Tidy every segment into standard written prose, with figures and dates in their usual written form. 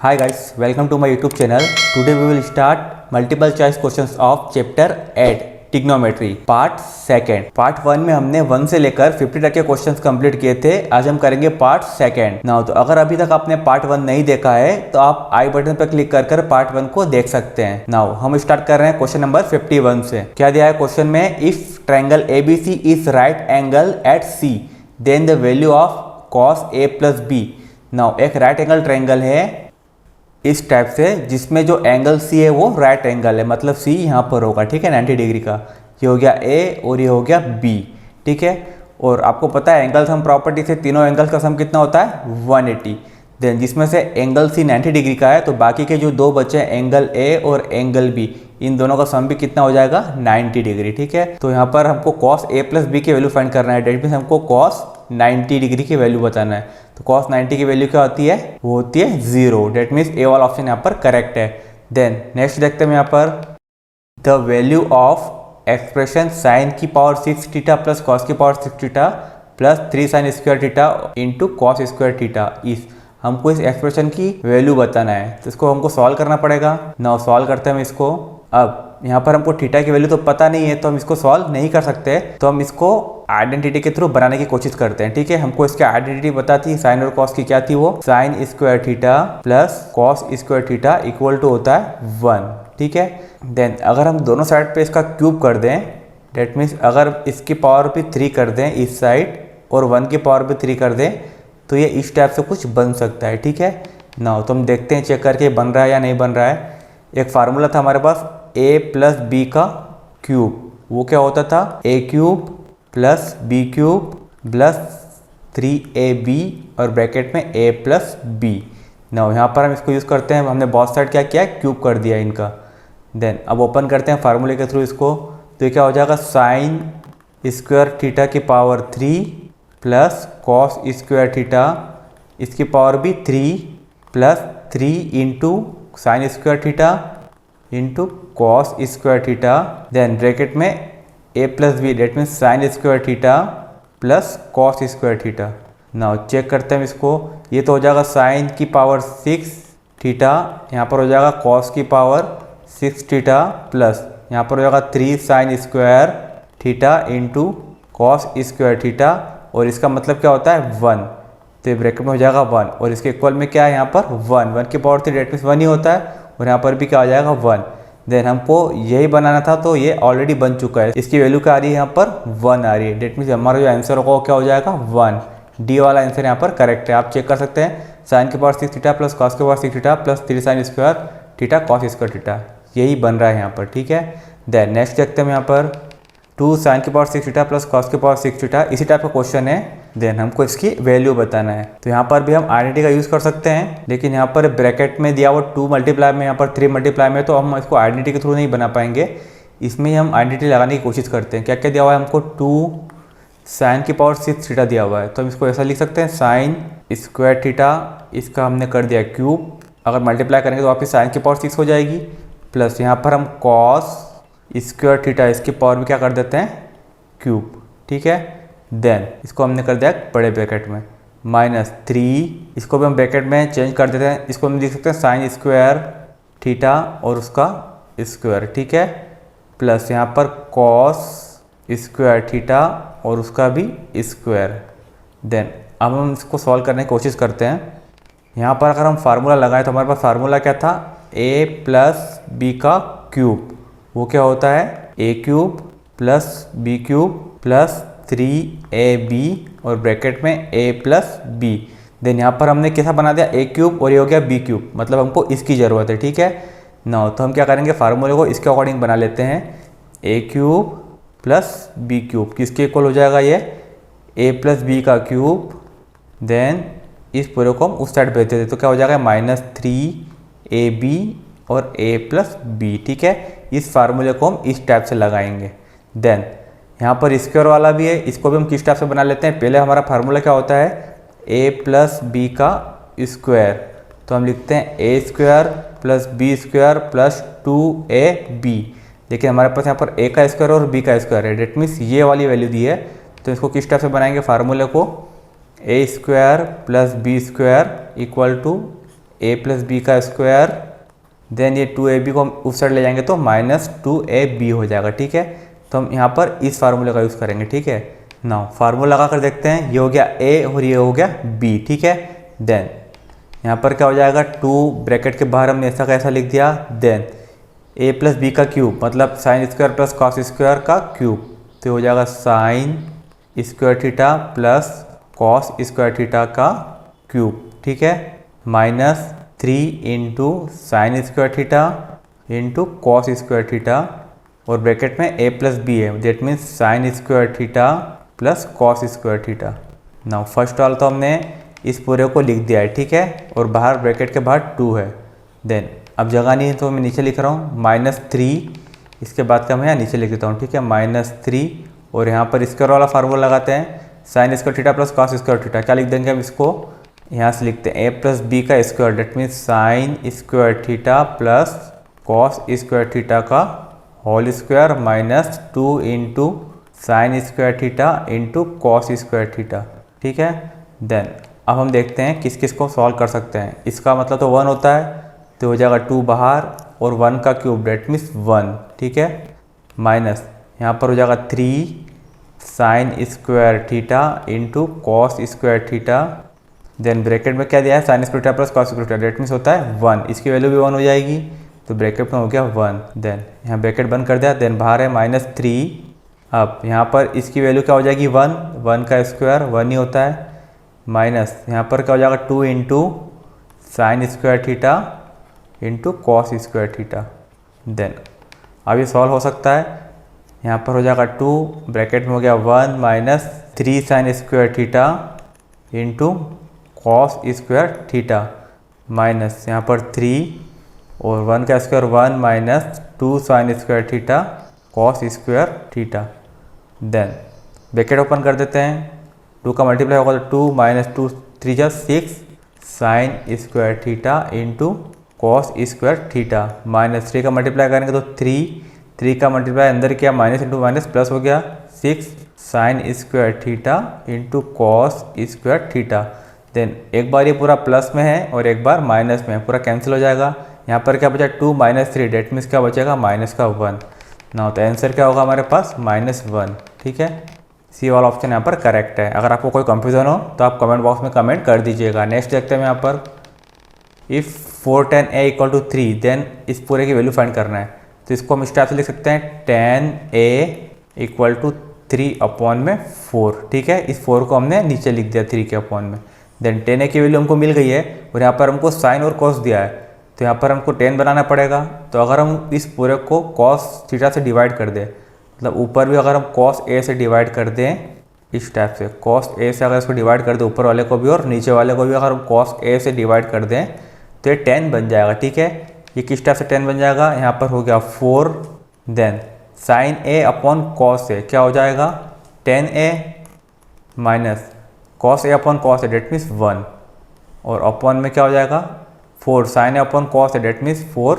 Hi guys, welcome to my YouTube channel. Today we will start multiple choice questions of chapter 8 Trigonometry part second. Part 1 में हमने 1 से लेकर 50 तक के questions complete किए थे। आज हम करेंगे पार्ट सेकेंड। नाउ तो अगर अभी तक आपने पार्ट 1 नहीं देखा है तो आप आई बटन पर क्लिक कर पार्ट 1 को देख सकते हैं। नाउ हम स्टार्ट कर रहे हैं क्वेश्चन नंबर 51 से। क्या दिया है क्वेश्चन में, if triangle ABC is right angle at C then the value of cos A plus B। Now एक राइट एंगल ट्रायंगल है इस टाइप से जिसमें जो एंगल C है वो राइट एंगल है, मतलब C यहाँ पर होगा, ठीक है, 90 डिग्री का। ये हो गया A और ये हो गया B, ठीक है। और आपको पता है एंगल सम प्रॉपर्टी से तीनों एंगल्स का सम कितना होता है 180। देन जिसमें से एंगल C 90 डिग्री का है तो बाकी के जो दो बचे हैं एंगल A और एंगल B, इन दोनों का सम भी कितना हो जाएगा 90 डिग्री, ठीक है। तो यहाँ पर हमको cos A प्लस B की वैल्यू फाइंड करना है। डेट मीन्स हमको cos 90 डिग्री की वैल्यू बताना है। तो cos 90 की वैल्यू क्या होती है, वो होती है 0। डेट मीन्स ए वाला ऑप्शन यहाँ पर करेक्ट है। देन नेक्स्ट देखते हैं यहाँ पर, the value of expression sine की पावर 6 थीटा प्लस कॉस की power 6 theta plus 3 sine square theta into cos square theta इस, हमको इस एक्सप्रेशन की वैल्यू बताना है। तो इसको हमको सॉल्व करना पड़ेगा। नाउ सॉल्व करते हैं हम इसको। अब यहाँ पर हमको थीटा की वैल्यू तो पता नहीं है तो हम इसको सॉल्व नहीं कर सकते, तो हम इसको आइडेंटिटी के थ्रू बनाने की कोशिश करते हैं, ठीक है। हमको इसकी आइडेंटिटी बताती है साइन और कॉस की, क्या थी वो, sine square theta plus cos square theta equal to होता है 1, ठीक है। देन अगर हम दोनों साइड पे इसका क्यूब कर दें, डेट मीन्स अगर इसकी पावर भी 3 कर दें इस साइड और 1 की पावर भी 3 कर दें तो ये इस टाइप से कुछ बन सकता है, ठीक है। नाउ तो हम देखते हैं चेक करके बन रहा है या नहीं बन रहा है। एक फार्मूला था हमारे पास a प्लस बी का क्यूब, वो क्या होता था a cube plus B cube plus 3ab और ब्रैकेट में a प्लस बी। नाउ यहाँ पर हम इसको यूज़ करते हैं, हमने बहुत साइड क्या किया है, क्यूब कर दिया इनका। देन अब ओपन करते हैं फार्मूले के थ्रू इसको, तो ये क्या हो जाएगा, साइन स्क्वायर थीटा की power 3 plus cos square theta इसकी पावर भी 3 plus 3 into sine square theta into cos square theta, then bracket में a plus B, that means sine square theta plus cos square theta. Now check करते हैं इसको, ये तो हो जाएगा साइन की पावर 6 थीटा, यहाँ पर हो जाएगा कॉस की पावर 6 थीटा प्लस यहाँ पर हो जाएगा 3 sine square theta into cos square theta, और इसका मतलब क्या होता है 1, तो ये ब्रैकेट में हो जाएगा 1 और इसके इक्वल में क्या है यहाँ पर 1 की पावर 3, डेट मीन्स 1 ही होता है, और यहाँ पर भी क्या हो जाएगा 1। देन हमको यही बनाना था तो ये ऑलरेडी बन चुका है, इसकी वैल्यू क्या आ रही है यहाँ पर 1 आ रही है। डेट मीन्स हमारा जो आंसर होगा वो क्या हो जाएगा 1। डी वाला आंसर यहाँ पर करेक्ट है। आप चेक कर सकते हैं, साइन के पावर 6 थीटा प्लस कॉस के power 6 theta plus 3 sine square theta cos square theta, यही बन रहा है यहाँ पर, ठीक है। देन नेक्स्ट देखते हैं यहाँ पर, 2 साइन के पावर 6 थीटा प्लस कॉस के पावर 6 थीटा, इसी टाइप का क्वेश्चन है। देन हमको इसकी वैल्यू बताना है, तो यहाँ पर भी हम आइडेंटिटी का यूज़ कर सकते हैं, लेकिन यहाँ पर ब्रैकेट में दिया हुआ 2 मल्टीप्लाई में, यहाँ पर 3 मल्टीप्लाई में, तो हम इसको आइडेंटिटी के थ्रू नहीं बना पाएंगे। इसमें हम आइडेंटिटी लगाने की कोशिश करते हैं। क्या क्या दिया हुआ है हमको, 2 साइन की पावर 6 थीटा दिया हुआ है, तो हम इसको ऐसा लिख सकते हैं, साइन स्क्वायर थीटा इसका हमने कर दिया क्यूब, अगर मल्टीप्लाई करेंगे तो वापस साइन की पावर 6 हो जाएगी, प्लस यहाँ पर हम कॉस स्क्वायर थीटा इसकी पावर भी क्या कर देते हैं क्यूब, ठीक है। देन इसको हमने कर दिया बड़े ब्रैकेट में माइनस 3, इसको भी हम ब्रैकेट में चेंज कर देते हैं, इसको हम लिख सकते हैं साइन स्क्वायर थीटा और उसका स्क्वायर, ठीक है, प्लस यहाँ पर कॉस स्क्वायर थीटा और उसका भी स्क्वायर। देन अब हम इसको सॉल्व करने की कोशिश करते हैं। यहाँ पर अगर हम फार्मूला लगाएं तो हमारे पास फार्मूला क्या था, a प्लस बी का क्यूब, वो क्या होता है a cube plus B cube plus 3ab और ब्रैकेट में a प्लस बी। देन यहाँ पर हमने कैसा बना दिया, a क्यूब और ये हो गया b क्यूब, मतलब हमको इसकी ज़रूरत है, ठीक है। नाउ तो हम क्या करेंगे, फार्मूले को इसके अकॉर्डिंग बना लेते हैं, a cube plus B cube किसके इक्वल हो जाएगा, ये a प्लस बी का क्यूब। देन इस पूरे को हम उस साइड भेज देते तो क्या हो जाएगा माइनस 3ab और a प्लस बी, ठीक है। इस फार्मूले को हम इस टाइप से लगाएंगे। देन यहाँ पर स्क्वायर वाला भी है, इसको भी हम किस टाइप से बना लेते हैं, पहले हमारा फार्मूला क्या होता है a प्लस बी का स्क्वायर, तो हम लिखते हैं a square plus B square plus 2ab, लेकिन हमारे पास यहाँ पर a का स्क्वायर और b का स्क्वायर है, डेट मीन्स ये वाली वैल्यू दी है, तो इसको किस टाइप से बनाएंगे फार्मूले को, a square plus B square equal to A plus B का स्क्वायर, देन ये 2ab को हम उस साइड ले जाएंगे तो माइनस 2ab हो जाएगा, ठीक है। तो हम यहाँ पर इस फार्मूले का यूज़ करेंगे, ठीक है। नाउ फार्मूला लगा कर देखते हैं, ये हो गया a और ये हो गया b, ठीक है। देन यहाँ पर क्या हो जाएगा, 2 ब्रैकेट के बाहर हमने ऐसा कैसा लिख दिया, देन a प्लस बी का क्यूब मतलब sine square plus cos square का क्यूब, तो हो जाएगा sine square theta plus cos square theta का क्यूब, ठीक है, minus 3 into sine square theta into cos square theta, और ब्रैकेट में a प्लस बी है, that means sine square theta plus cos square theta. Now first वाला तो हमने इस पूरे को लिख दिया है, ठीक है, और बाहर ब्रैकेट के बाहर 2 है। देन अब जगह नहीं है तो मैं नीचे लिख रहा हूँ -3, इसके बाद का मैं यहाँ नीचे लिख देता हूँ, ठीक है, -3, और यहाँ पर स्क्वायर वाला फार्मूला लगाते हैं, sine square theta plus cos square theta. क्या लिख देंगे हम इसको, यहाँ से लिखते हैं a प्लस बी का square, that means sine square theta plus cos square theta का whole square minus 2 into sine square theta into cos square theta, ठीक है। देन अब हम देखते हैं किस किस को सॉल्व कर सकते हैं। इसका मतलब तो 1 होता है, तो हो जाएगा 2 बाहर और 1 का क्यूब, डेट मीन्स 1, ठीक है, माइनस यहाँ पर हो जाएगा 3 sine square theta into cos square theta, then bracket में क्या दिया है, sine square theta plus cos square theta, that means होता है 1, इसकी वैल्यू भी 1 हो जाएगी, तो ब्रैकेट में हो गया 1। देन यहाँ ब्रैकेट बंद कर दिया, देन बाहर है -3, अब यहाँ पर इसकी वैल्यू क्या हो जाएगी 1 का स्क्वायर 1 ही होता है, माइनस यहाँ पर क्या हो जाएगा 2 into sine square theta into cos square theta. Then अब ये सॉल्व हो सकता है, यहाँ पर हो जाएगा 2, ब्रैकेट में हो गया 1 minus 3 sine square theta into cos square theta, minus यहाँ पर 3 और 1 का square 1 minus 2 sine square theta cos square theta. Then bracket open कर देते हैं, 2 का मल्टीप्लाई होगा तो 2 माइनस 2 3 जा 6 sine square theta into cos square theta, minus 3 का मल्टीप्लाई करेंगे तो 3 का मल्टीप्लाई अंदर किया, माइनस इंटू माइनस प्लस हो गया 6 sine square theta into cos square theta. Then एक बार ये पूरा प्लस में है और एक बार माइनस में है, पूरा कैंसिल हो जाएगा। यहाँ पर क्या बचा 2 माइनस 3, डेट मीन्स क्या बचेगा माइनस का 1। ना तो आंसर क्या होगा हमारे पास -1, ठीक है। सी वाला ऑप्शन यहाँ पर करेक्ट है। अगर आपको कोई कंफ्यूजन हो तो आप कमेंट बॉक्स में कमेंट कर दीजिएगा। नेक्स्ट देखते हैं यहाँ पर, इफ़ 4 tan a = 3 देन इस पूरे की वैल्यू फाइंड करना है। तो इसको हम इस टाइप से लिख सकते हैं tan a = 3/4, ठीक है। इस 4 को हमने नीचे लिख दिया 3 के अपॉन में। देन tan a की वैल्यू हमको मिल गई है और यहाँ पर हमको साइन और कॉस दिया है, तो यहाँ पर हमको tan बनाना पड़ेगा। तो अगर हम इस पूरे को cos थीटा से डिवाइड कर दें, मतलब ऊपर भी अगर हम cos a से डिवाइड कर दें इस टाइप से, cos a से अगर इसको डिवाइड कर दें ऊपर वाले को भी और नीचे वाले को भी अगर हम cos a से डिवाइड कर दें तो ये tan बन जाएगा, ठीक है। ये किस टाइप से tan बन जाएगा, यहाँ पर हो गया 4, then sine a upon cos a क्या हो जाएगा tan a minus cos a upon cos a, that means 1, और अपॉन में क्या हो जाएगा 4 sine a upon cos a, that means 4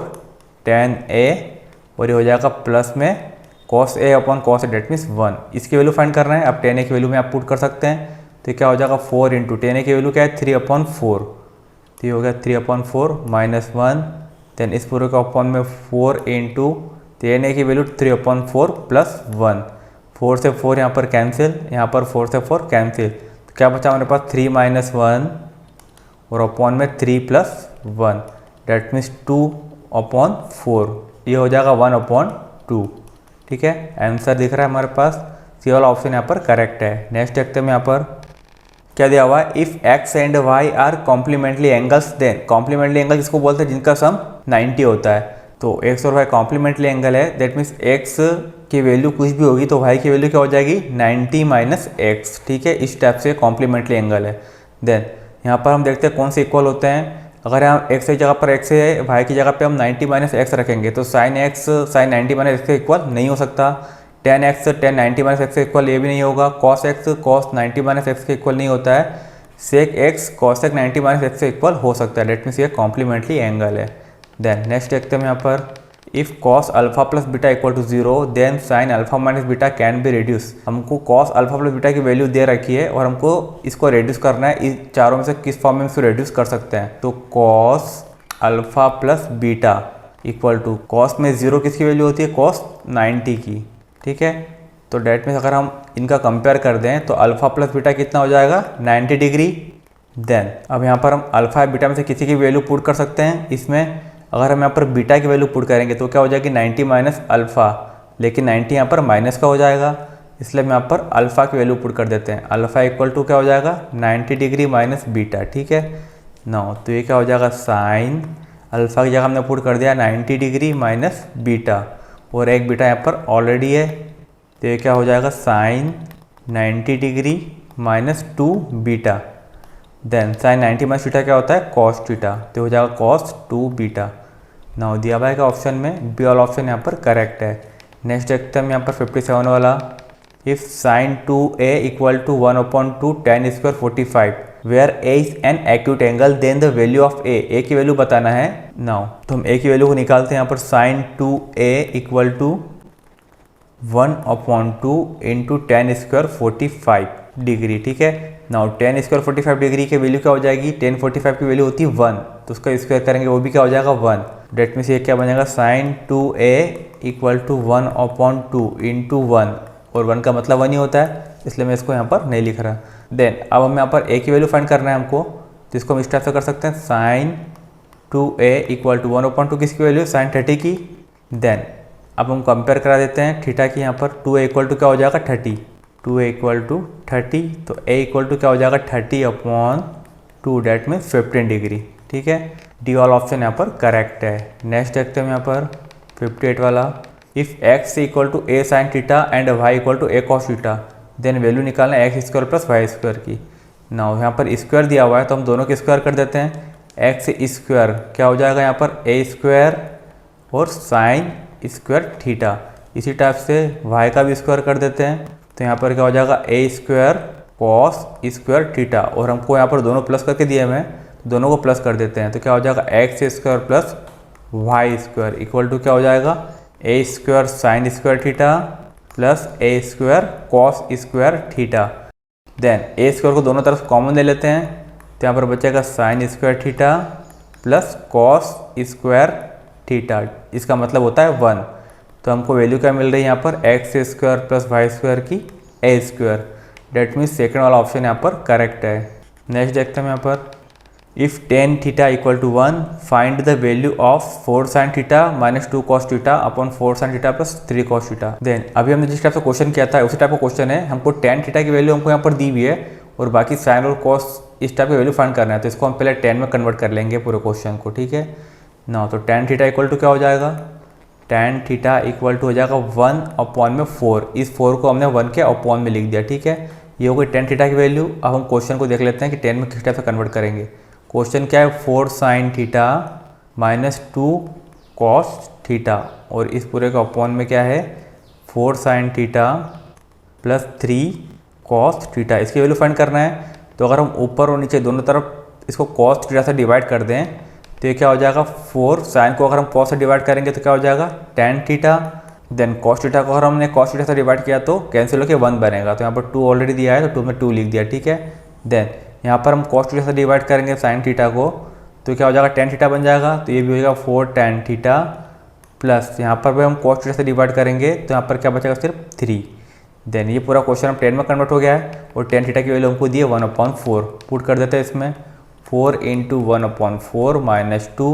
tan a, और ये हो जाएगा प्लस में cos a upon cos a, that means 1। इसकी वैल्यू फाइंड करना है। अब tan a की वैल्यू में आप पुट कर सकते हैं, तो क्या हो जाएगा 4 इंटू tan a की वैल्यू क्या है 3/4, तो ये हो गया 3/4 -1। देन इस पूरे का अपॉन में 4 इंटू tan a की वैल्यू 3/4 प्लस 1, 4 से 4 यहाँ पर कैंसिल, यहाँ पर 4 से 4 कैंसिल, तो क्या बचा हमारे पास 3 - 1 और अपॉन में 3 + 1, डेट मीन्स 2/4, ये हो जाएगा 1/2, ठीक है। आंसर दिख रहा है हमारे पास, सी वाला ऑप्शन यहाँ पर करेक्ट है। नेक्स्ट देखते हैं यहाँ पर क्या दिया हुआ है, if x and y are complementary angles then, complementary angle जिसको बोलते हैं जिनका सम 90 होता है। तो x और y कॉम्प्लीमेंट्री एंगल है, दैट मीन्स x की वैल्यू कुछ भी होगी तो y की वैल्यू क्या हो जाएगी 90 - x, ठीक है। इस टाइप से कॉम्प्लीमेंट्री एंगल है। देन यहाँ पर हम देखते हैं कौन से इक्वल होते हैं। अगर हम x की जगह पर x है, y की जगह पे हम 90 - x रखेंगे तो sin x sin 90 - x के इक्वल नहीं हो सकता, tan x tan 90 - x के इक्वल ये भी नहीं होगा, cos x cos 90 - x के इक्वल नहीं होता है, sec x cos 90 - x के इक्वल हो सकता है, डेट मीन्स ये कॉम्प्लीमेंट्री एंगल है। देन नेक्स्ट देखते हैं यहाँ पर, if cos alpha plus beta equal to 0 then sine alpha minus beta can be reduce. हमको कॉस अल्फा प्लस बीटा की वैल्यू दे रखी है और हमको इसको रिड्यूस करना है। इस चारों में से किस फॉर्म में इसको रिड्यूस कर सकते हैं? तो cos alpha plus beta equal to cos में 0 किसकी वैल्यू होती है? कॉस 90 की। ठीक है, तो डेट में अगर हम इनका कंपेयर कर दें तो अल्फा प्लस बीटा कितना हो जाएगा? 90 डिग्री। देन अब यहाँ पर हम अल्फा या बीटा में से किसी की वैल्यू पुट कर सकते हैं। इसमें अगर हम यहाँ पर बीटा की वैल्यू पुट करेंगे तो क्या हो जाएगी? 90 माइनस अल्फ़ा, लेकिन 90 यहाँ पर माइनस का हो जाएगा, इसलिए हम यहाँ पर अल्फ़ा की वैल्यू पुट कर देते हैं। अल्फ़ा इक्वल टू क्या हो जाएगा? 90 डिग्री माइनस बीटा। ठीक है, नो तो ये क्या हो जाएगा? साइन अल्फ़ा की जगह हमने पुट कर दिया 90 डिग्री माइनस बीटा, और एक बीटा यहाँ पर ऑलरेडी है, तो ये क्या हो जाएगा? Sine 90 degree minus 2 beta. Then sine 90 minus beta क्या होता है? कॉस थीटा, तो हो जाएगा कॉस 2 बीटा। नाउ दिया हुआ है ऑप्शन में बी वाला ऑप्शन यहाँ पर करेक्ट है। नेक्स्ट देखते हैं हम यहाँ पर 57 वाला। If sine 2a equal to 1/2 tan square 45 where a is an acute angle then the value of a की वैल्यू बताना है। नाउ तो हम a की वैल्यू को निकालते हैं। यहाँ पर sine 2a equal to 1/2 into tan square 45 degree. ठीक है, नाउ tan स्क्वायर 45 डिग्री की वैल्यू क्या हो जाएगी? tan 45 की वैल्यू होती है 1, तो उसका स्क्वायर करेंगे वो भी क्या हो जाएगा? 1। डेट में से ये क्या बनेगा? Sign 2a equal to 1/2 into 1, और 1 का मतलब 1 ही होता है, इसलिए मैं इसको यहाँ पर नहीं लिख रहा। देन अब हम यहाँ पर a की वैल्यू फाइंड करना है हमको, तो इसको हम इस टाइप से कर सकते हैं। साइन 2a इक्वल टू 1/2 किसकी वैल्यू? साइन 30 की। देन अब हम कंपेयर करा देते हैं थीटा की। यहाँ पर 2a इक्वल टू क्या हो जाएगा? 30। 2a इक्वल टू 30, तो a इक्वल टू क्या हो जाएगा? 30/2, डेट में 15 डिग्री। ठीक है, डी वाला ऑप्शन यहाँ पर करेक्ट है। नेक्स्ट देखते हैं यहाँ पर 58 वाला। If x equal to a sine theta and y equal to a cos theta then value निकालना है x square plus y square की। नाउ यहाँ पर स्क्वायर दिया हुआ है तो हम दोनों के स्क्वायर कर देते हैं। x स्क्वायर क्या हो जाएगा? यहाँ पर a स्क्वायर और साइन स्क्वायर थीटा। इसी टाइप से y का भी स्क्वायर कर देते हैं, तो यहाँ पर क्या हो जाएगा? a square cos square theta, और हमको यहाँ पर दोनों प्लस करके दिए हुए हैं, तो दोनों को प्लस कर देते हैं, तो क्या हो जाएगा? x square plus y square equal to क्या हो जाएगा? a square sine square theta plus a square cos square theta. Then a square को दोनों तरफ कॉमन ले लेते हैं, तो यहाँ पर बचेगा sign square theta plus cos square theta, इसका मतलब होता है 1। तो हमको वैल्यू क्या मिल रही है यहाँ पर? X square plus y square की a square. That means second वाला ऑप्शन यहाँ पर करेक्ट है। नेक्स्ट देखते हैं यहाँ पर। If tan theta equal to 1 find the value of 4 sine theta minus 2 cos theta upon 4 sine theta plus 3 cos theta. Then अभी हमने जिस टाइप से क्वेश्चन किया था उसी टाइप का क्वेश्चन है। हमको tan थीटा की वैल्यू हमको यहाँ पर दी हुई है और बाकी साइन और कॉस इस टाइप की वैल्यू फाइंड करना है, तो इसको हम पहले tan में कन्वर्ट कर लेंगे पूरे क्वेश्चन को। ठीक है ना, तो tan थीटा इक्वल टू क्या हो जाएगा? tan थीटा इक्वल टू हो जाएगा 1/4। इस 4 को हमने 1 के अपॉन में लिख दिया। ठीक है, ये हो गई tan थीटा की वैल्यू। अब हम क्वेश्चन को देख लेते हैं कि tan में किस टाइप से कन्वर्ट करेंगे। क्वेश्चन क्या है? 4 sine theta minus 2 cos theta, और इस पूरे का अपॉन में क्या है? 4 sine theta plus 3 cos theta. इसकी वैल्यू फाइंड करना है, तो अगर हम ऊपर और नीचे दोनों तरफ इसको कॉस थीटा से डिवाइड कर दें तो ये क्या हो जाएगा? 4 साइन को अगर हम कॉस से डिवाइड करेंगे तो क्या हो जाएगा? tan theta. Then cos theta को अगर हमने कॉस थीटा से डिवाइड किया तो कैंसिल होकर 1 बनेगा, तो यहाँ पर 2 ऑलरेडी दिया है तो 2 में 2 लिख दिया। ठीक है, देन यहाँ पर हम कॉस थीटा से डिवाइड करेंगे साइन थीटा को, तो क्या हो जाएगा? tan थीटा बन जाएगा, तो ये भी हो जाएगा 4 tan थीटा प्लस यहाँ पर भी हम कॉस थीटा से डिवाइड करेंगे तो यहाँ पर क्या बचेगा? सिर्फ 3। देन ये पूरा क्वेश्चन हम tan में कन्वर्ट हो गया है और tan थीटा की वैल्यू हमको दी है 1/4। पुट कर देते हैं इसमें 4 इंटू 1/4 माइनस 2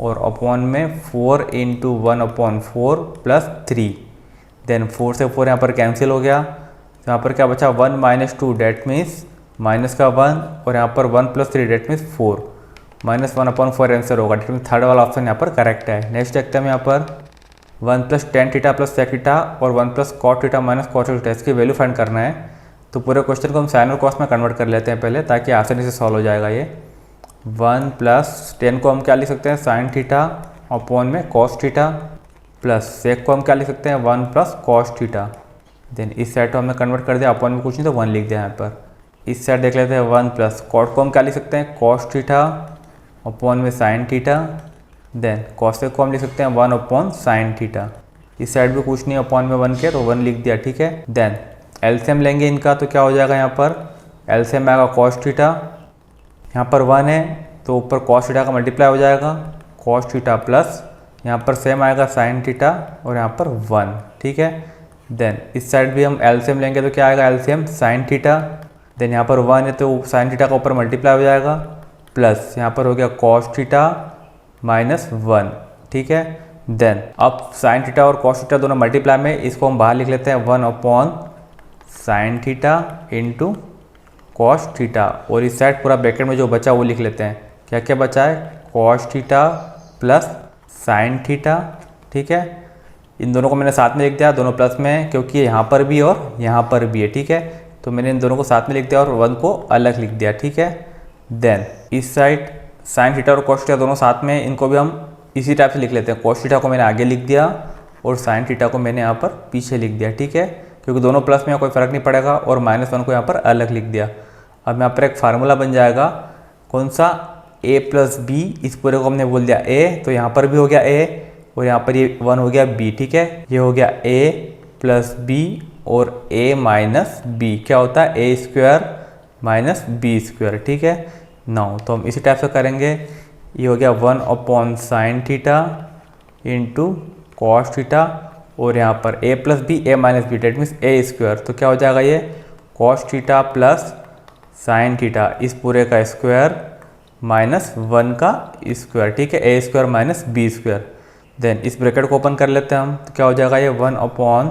और अपॉन में 4 इंटू 1/4 प्लस 3। देन 4 से 4 यहाँ पर कैंसिल हो गया, तो यहाँ पर क्या बचा? 1 माइनस 2 डेट मीन्स माइनस का 1, और यहाँ पर 1 plus 3 that means 4, minus 1/4 answer होगा। डेट मीन्स थर्ड वाला ऑप्शन यहाँ पर करेक्ट है। नेक्स्ट देखते हैं हम यहाँ पर 1 plus tan theta plus sec theta और 1 plus cot theta minus cot theta, इसकी वैल्यू फाइंड करना है। तो पूरे क्वेश्चन को हम साइन और कॉस में कन्वर्ट कर लेते हैं पहले, ताकि आसानी से सॉल्व हो जाएगा ये। 1 प्लस tan को हम क्या लिख सकते हैं? साइन थीटा अपॉन में कॉस थीटा प्लस sec को हम क्या लिख सकते हैं? 1 प्लस कॉस थीटा। देन इस साइड को हमने कन्वर्ट कर दिया, अपॉन में कुछ नहीं तो 1 लिख दिया यहाँ पर। इस साइड देख लेते हैं 1 प्लस कॉट को हम क्या लिख सकते हैं? कॉस थीटा अपॉन में साइन थीटा देन कॉसेक को हम लिख सकते हैं 1 अपॉन साइन थीटा। इस साइड भी कुछ नहीं, अपॉन में 1 के तो 1 लिख दिया, ठीक है। देन एलसीएम लेंगे इनका, तो क्या हो जाएगा यहाँ पर एलसीएम आएगा कॉस थीटा, यहाँ पर 1 है तो ऊपर कॉस थीटा का मल्टीप्लाई हो जाएगा, कॉस थीटा प्लस यहाँ पर सेम आएगा साइन थीटा और यहाँ पर 1, ठीक है। देन इस साइड भी हम एलसीएम लेंगे तो क्या आएगा एलसीएम साइन थीटा, देन यहाँ पर 1 है तो साइन थीटा का ऊपर मल्टीप्लाई हो जाएगा, प्लस यहाँ पर हो गया कॉस थीटा माइनस 1, ठीक है। देन अब साइन थीटा और कॉस थीटा दोनों मल्टीप्लाई में, इसको हम बाहर लिख लेते हैं 1 upon sine theta into cos theta, और इस साइड पूरा ब्रैकेट में जो बचा वो लिख लेते हैं। क्या क्या बचा है, cos theta plus sine theta, ठीक है। इन दोनों को मैंने साथ में लिख दिया, दोनों प्लस में है क्योंकि यहाँ पर भी और यहाँ पर भी है, ठीक है। तो मैंने इन दोनों को साथ में लिख दिया और 1 को अलग लिख दिया, ठीक है। देन इस साइड साइन थीटा और कॉस थीटा दोनों साथ में, इनको भी हम इसी टाइप से लिख लेते हैं। कॉस थीटा को मैंने आगे लिख दिया और साइन थीटा को मैंने यहाँ पर पीछे लिख दिया, ठीक है, क्योंकि दोनों प्लस में कोई फ़र्क नहीं पड़ेगा, और -1 को यहाँ पर अलग लिख दिया। अब यहाँ पर एक फार्मूला बन जाएगा, कौन सा, a प्लस बी, इस पूरे को हमने बोल दिया a, तो यहाँ पर भी हो गया a और यहाँ पर ये 1 हो गया b, ठीक है। ये हो गया a प्लस बी और a माइनस बी, क्या होता है a square minus B square, ठीक है। नाउ तो हम इसी टाइप से करेंगे, ये हो गया 1 upon sine theta into cos theta, और यहाँ पर a plus b a minus b that means a square, तो क्या हो जाएगा ये cos theta plus sine theta, इस पूरे का स्क्वायर माइनस 1 का स्क्वायर, ठीक है, a square minus B square. Then इस ब्रैकेट को ओपन कर लेते हैं हम, तो क्या हो जाएगा ये 1 upon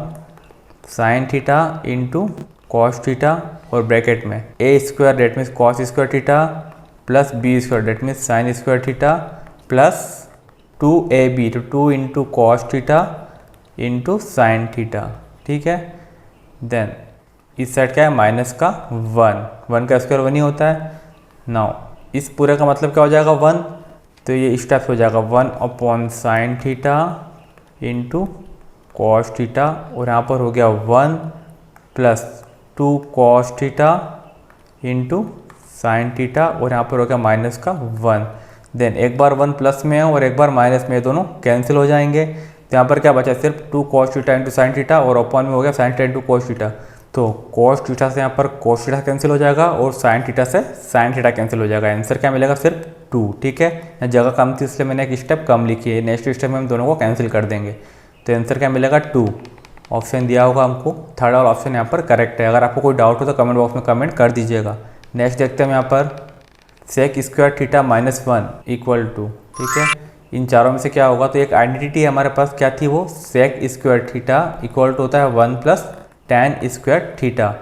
sine theta into cos theta, और ब्रैकेट में a square that means cos square theta plus B square that means sine square theta plus 2ab, तो 2 into cos theta into sine theta, ठीक है। देन इस side क्या है minus का 1 का स्क्वायर 1 ही होता है। नाउ इस पूरे का मतलब क्या हो जाएगा 1, तो ये इस टाइप से हो जाएगा 1 upon sine theta into cos theta, और यहाँ पर हो गया 1 plus 2 cos theta into sine theta, और यहाँ पर हो गया माइनस का 1। देन एक बार 1 प्लस में है और एक बार माइनस में, दोनों कैंसिल हो जाएंगे, तो यहाँ पर क्या बचा सिर्फ 2 cos theta into sine theta, और अपॉन में हो गया sign theta into cos theta, तो कॉस थीटा से यहाँ पर कॉस थीटा कैंसिल हो जाएगा और साइन थीटा से साइन थीटा कैंसिल हो जाएगा। आंसर क्या मिलेगा सिर्फ 2, ठीक है। यहाँ जगह कम थी इसलिए मैंने एक स्टेप कम लिखी है, नेक्स्ट स्टेप में हम दोनों को कैंसिल कर देंगे, तो आंसर क्या मिलेगा 2। ऑप्शन दिया होगा हमको, थर्ड वाला ऑप्शन यहाँ पर करेक्ट है। अगर आपको कोई डाउट हो तो कमेंट बॉक्स में कमेंट कर दीजिएगा। नेक्स्ट देखते हैं यहाँ पर sec square theta minus 1 equal to, ठीक है, इन चारों में से क्या होगा, तो एक आइडेंटिटी हमारे पास क्या थी, वो sec square theta equal to होता है 1 plus tan square theta.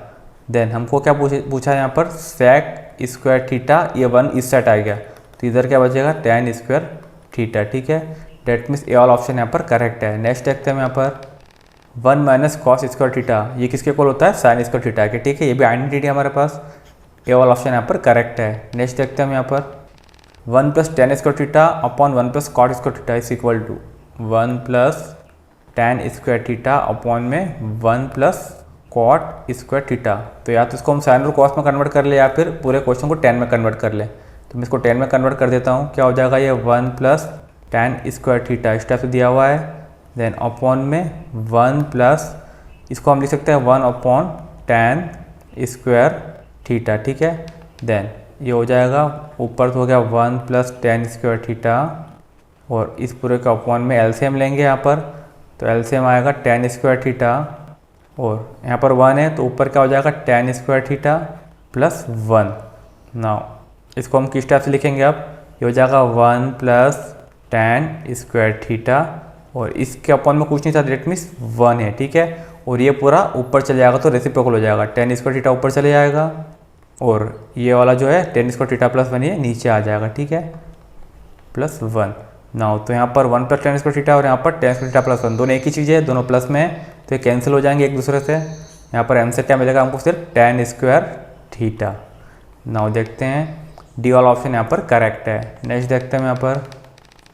Then हमको क्या पूछा है यहाँ पर सेक स्क्वायर थीटा, ये 1 इस साइड आ गया, तो इधर क्या बचेगा टैन स्क्वायर थीटा, ठीक है। डेट मीन्स ए वाला ऑप्शन यहाँ पर करेक्ट है। नेक्स्ट देखते हैं यहाँ पर 1 माइनस कॉस स्क्वायर थीटा, ये किसके इक्वल होता है साइन स्क्वायर थीटा के, ठीक है, ये भी आइडेंटिटी हमारे पास, ए वाला ऑप्शन यहाँ पर करेक्ट है। नेक्स्ट देखते हैं हम यहाँ पर 1 plus tan square theta upon 1 plus cot square theta is equal to 1 plus tan square theta upon में 1 प्लस कॉट स्क्वायर थीटा। तो या तो इसको हम साइन और कॉस में कन्वर्ट कर ले या फिर पूरे क्वेश्चन को टैन में कन्वर्ट कर ले, तो मैं इसको टैन में कन्वर्ट कर देता हूँ। क्या हो जाएगा ये 1 प्लस टैन स्क्वायर थीटा इस टाइप से दिया हुआ है, देन अपॉन में 1 प्लस, इसको हम लिख सकते हैं 1 अपॉन टैन स्क्वायर थीटा, ठीक है। देन ये हो जाएगा ऊपर तो हो गया 1 प्लस टैन स्क्वायर थीटा, और इस पूरे का अपॉन में एलसीएम लेंगे यहाँ पर, तो एलसीएम आएगा टैन स्क्वायर थीटा, और यहाँ पर 1 है तो ऊपर क्या हो जाएगा tan square theta plus 1। Now इसको हम किस टाइप से लिखेंगे, अब ये हो जाएगा 1 प्लस टैन स्क्वायर थीटा, और इसके अपॉन में कुछ नहीं था, डेट मीन्स 1 है, ठीक है, और ये पूरा ऊपर चले जाएगा तो रेसिप्रोकल हो जाएगा, टैन स्क्वायर थीटा ऊपर चले जाएगा, और ये वाला जो है टैन स्क्वायर थीटा प्लस 1 ये नीचे आ जाएगा, ठीक है, प्लस 1। नाउ तो यहाँ पर 1 प्लस टैन स्क्वायर थीटा और यहाँ पर टैन स्क्वायर थीटा प्लस 1 दोनों एक ही चीज़ है, दोनों प्लस में है, तो ये कैंसिल हो जाएंगे एक दूसरे से। यहाँ पर आंसर क्या मिलेगा हमको, सिर्फ टैन स्क्वायर थीटा। नाउ देखते हैं डी वाला ऑप्शन यहाँ पर करेक्ट है। नेक्स्ट देखते हैं यहाँ पर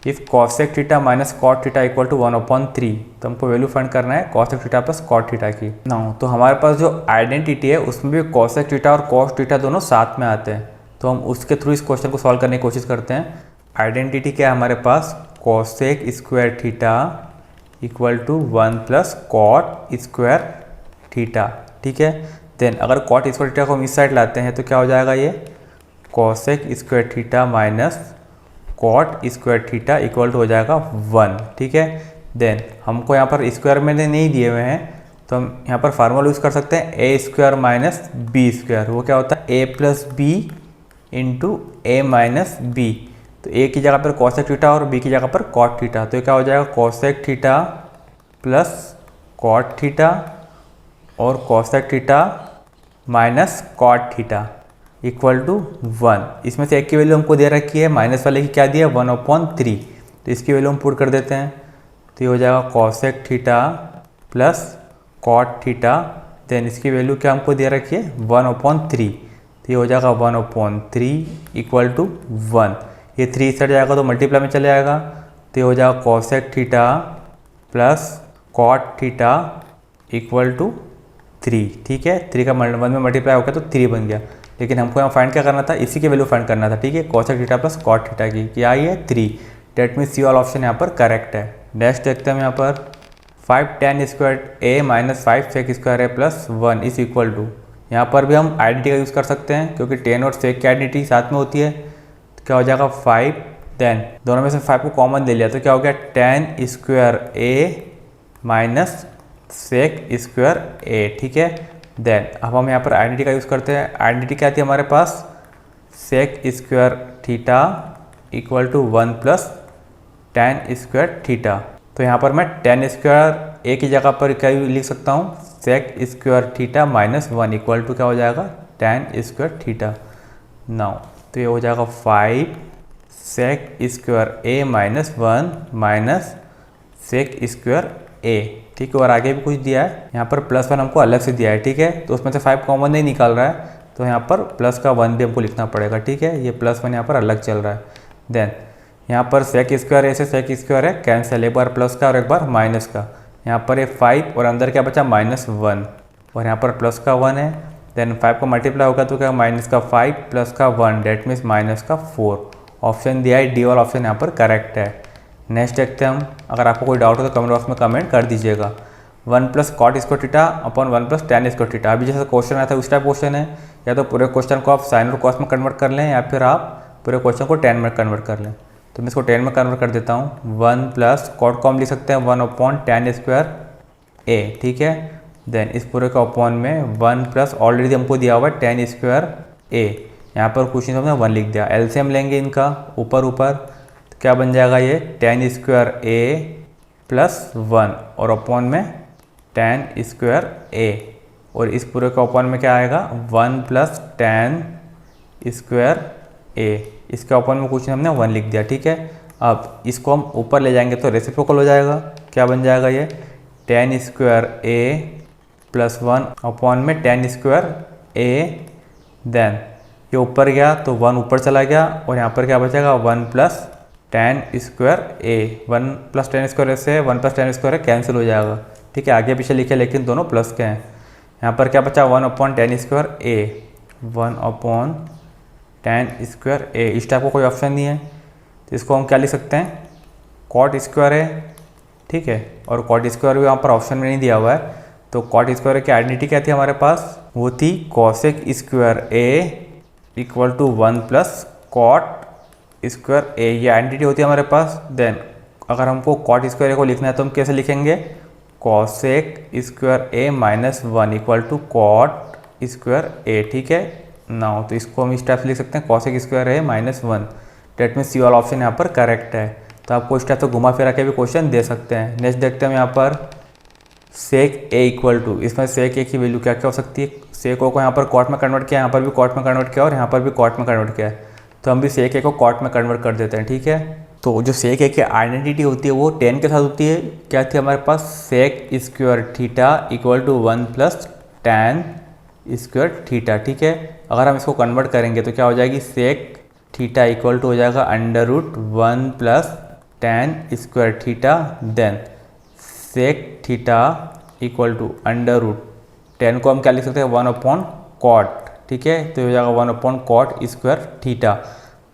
if cosec theta minus cot theta equal to 1/3, तो हमको वैल्यू फाइंड करना है cosec theta plus cot theta की। नाउ तो हमारे पास जो आइडेंटिटी है उसमें भी कॉसेक थीटा और कॉस थीटा दोनों साथ में आते हैं, तो हम उसके थ्रू इस क्वेश्चन को सॉल्व करने की कोशिश करते हैं। आइडेंटिटी क्या है हमारे पास, cosec square theta equal to 1 plus cot square theta, ठीक है। देन अगर कॉट स्क्वायर थीटा को हम इस साइड लाते हैं तो क्या हो जाएगा, ये cosec square theta minus cot square theta equal to हो जाएगा 1, ठीक है। देन हमको यहाँ पर स्क्वायर में नहीं दिए हुए हैं तो हम यहाँ पर फार्मूला यूज़ कर सकते हैं ए स्क्वायर माइनस बी स्क्वायर। वो क्या होता है, ए प्लस बी इंटू ए माइनस बी। तो ए की जगह पर कॉसेक थीटा और बी की जगह पर कॉट थीटा, तो ये क्या हो जाएगा cosec theta plus cot theta और cosec theta minus cot theta equal to 1। इसमें से एक की वैल्यू हमको दे रखी है, माइनस वाले की क्या दिया 1/3, तो इसकी वैल्यू हम पुट कर देते हैं। तो ये हो जाएगा cosec theta plus cot theta, then इसकी वैल्यू क्या हमको दे रखी है 1/3, तो ये हो जाएगा 1/3 इक्वल टू 1। ये 3 इस साइड जाएगा तो मल्टीप्लाई में चले जाएगा, तो ये हो जाएगा cosec theta plus cot theta equal to 3, ठीक है। 3 का 1 में मल्टीप्लाई हो गया तो 3 बन गया, लेकिन हमको यहाँ फाइंड क्या करना था, इसी की वैल्यू फाइंड करना था, ठीक है। Cosec theta plus cot theta की क्या आई है 3, डेट मीन्स सी वाला ऑप्शन यहाँ पर करेक्ट है। नेक्स्ट देखते हैं हम यहाँ पर 5 tan square A minus 5 sec square A plus 1 is equal to, यहाँ पर भी हम आइडेंटिटी का यूज़ कर सकते हैं क्योंकि tan और सेक की आइडेंटिटी साथ में होती है। तो क्या हो जाएगा 5, देन दोनों में से 5 को कॉमन ले लिया तो क्या हो गया tan square A minus sec square A, ठीक है। देन अब हम यहाँ पर आइडेंटिटी का यूज़ करते हैं। आइडेंटिटी क्या थी हमारे पास, sec square theta equal to 1 plus tan square theta. तो यहाँ पर मैं tan स्क्वायर ए की जगह पर क्या लिख सकता हूँ, sec square theta minus 1 equal to क्या हो जाएगा tan स्क्वायर थीटा। नाउ तो ये हो जाएगा 5 sec square A minus 1 minus sec square A, ठीक है। और आगे भी कुछ दिया है, यहाँ पर +1 हमको अलग से दिया है, ठीक है। तो उसमें से 5 कॉमन नहीं निकाल रहा है तो यहाँ पर प्लस का 1 भी हमको लिखना पड़ेगा, ठीक है। ये +1 यहाँ पर अलग चल रहा है। देन यहाँ पर सेक स्क्वायर ए से सेक स्क्वायर है कैंसिल, एक बार प्लस का और एक बार माइनस का। यहाँ पर ये 5 और अंदर क्या बचा -1 और यहाँ पर प्लस का 1 है। देन 5 को मल्टीप्लाई होगा तो क्या माइनस का 5 प्लस का 1 डेट मीन्स माइनस का 4। ऑप्शन दिया है डी वाला ऑप्शन यहाँ पर करेक्ट है। नेक्स्ट देखते हैं हम, अगर आपको कोई डाउट हो तो कमेंट बॉक्स में कमेंट कर दीजिएगा। 1 plus cot square theta upon 1 plus tan square theta, अभी जैसा क्वेश्चन आया था उस टाइप क्वेश्चन है, या तो पूरे क्वेश्चन को आप साइन और कॉस में कन्वर्ट कर लें या फिर आप पूरे क्वेश्चन को tan में कन्वर्ट कर लें। तो मैं इसको tan में कन्वर्ट कर देता हूँ। 1 प्लस कॉट को हम लिख सकते हैं 1 tan स्क्वायर ए, ठीक है। देन इस पूरे का अपॉन में 1 प्लस ऑलरेडी हमको दिया हुआ है tan स्क्वायर ए, यहाँ पर कुछ नहीं हमने 1 लिख दिया। एलसीएम लेंगे इनका ऊपर ऊपर, तो क्या बन जाएगा ये tan स्क्वायर ए प्लस 1 और अपॉन में tan स्क्वायर ए, और इस पूरे का अपॉन में क्या आएगा 1 प्लस tan स्क्वायर ए, इसके अपॉन में कुछ हमने 1 लिख दिया, ठीक है। अब इसको हम ऊपर ले जाएंगे तो रेसिप्रोकल हो जाएगा, क्या बन जाएगा ये tan स्क्वायर ए प्लस 1 अपॉन में tan स्क्वायर ए, देन ये ऊपर गया तो 1 ऊपर चला गया और यहाँ पर क्या बचेगा 1 प्लस tan स्क्वायर ए। 1 प्लस tan स्क्वायर ए से 1 प्लस tan स्क्वायर ए कैंसिल हो जाएगा, ठीक है। आगे पीछे लिखे लेकिन दोनों प्लस के हैं। यहाँ पर क्या बचा 1 tan square A, 1 tan square A. इस टाइप का कोई ऑप्शन नहीं है तो इसको हम क्या लिख सकते हैं कॉट स्क्वायर है, ठीक है। और कॉट स्क्वायर भी यहाँ पर ऑप्शन में नहीं दिया हुआ है, तो कॉट स्क्वायर की आइडेंटिटी क्या थी हमारे पास, वो थी cosec square A equal to 1 plus cot square A, ये आइडेंटिटी होती है हमारे पास। देन अगर हमको कॉट स्क्वायर ए को लिखना है तो हम कैसे लिखेंगे, cosec square A minus 1 equal to cot square A, ठीक है। नाउ तो इसको हम इस टाइप से लिख सकते हैं cosec square A minus 1, that means C वाला ऑप्शन यहाँ पर करेक्ट है। तो आपको इस टाइप से घुमा फिरा के भी क्वेश्चन दे सकते हैं। नेक्स्ट देखते हैं हम यहाँ पर सेक ए इक्वल टू, इसमें सेक ए की वैल्यू क्या क्या हो सकती है। सेक ओ को यहाँ पर कॉट में कन्वर्ट किया, यहाँ पर भी कॉट में कन्वर्ट किया और यहाँ पर भी कॉट में कन्वर्ट किया है, तो हम भी सेक ए को कॉट में कन्वर्ट कर देते हैं, ठीक है। तो जो सेक ए की आइडेंटिटी होती है वो tan के साथ होती है, क्या थी हमारे पास sec square theta equal to 1 plus tan square theta, ठीक है। अगर हम इसको कन्वर्ट करेंगे तो क्या हो जाएगी सेक थीटा इक्वल टू हो जाएगा √1 plus tan square theta, then sec theta equal to √10 को हम क्या लिख सकते हैं 1 कॉट, ठीक है। तो हो जाएगा 1 cot square theta.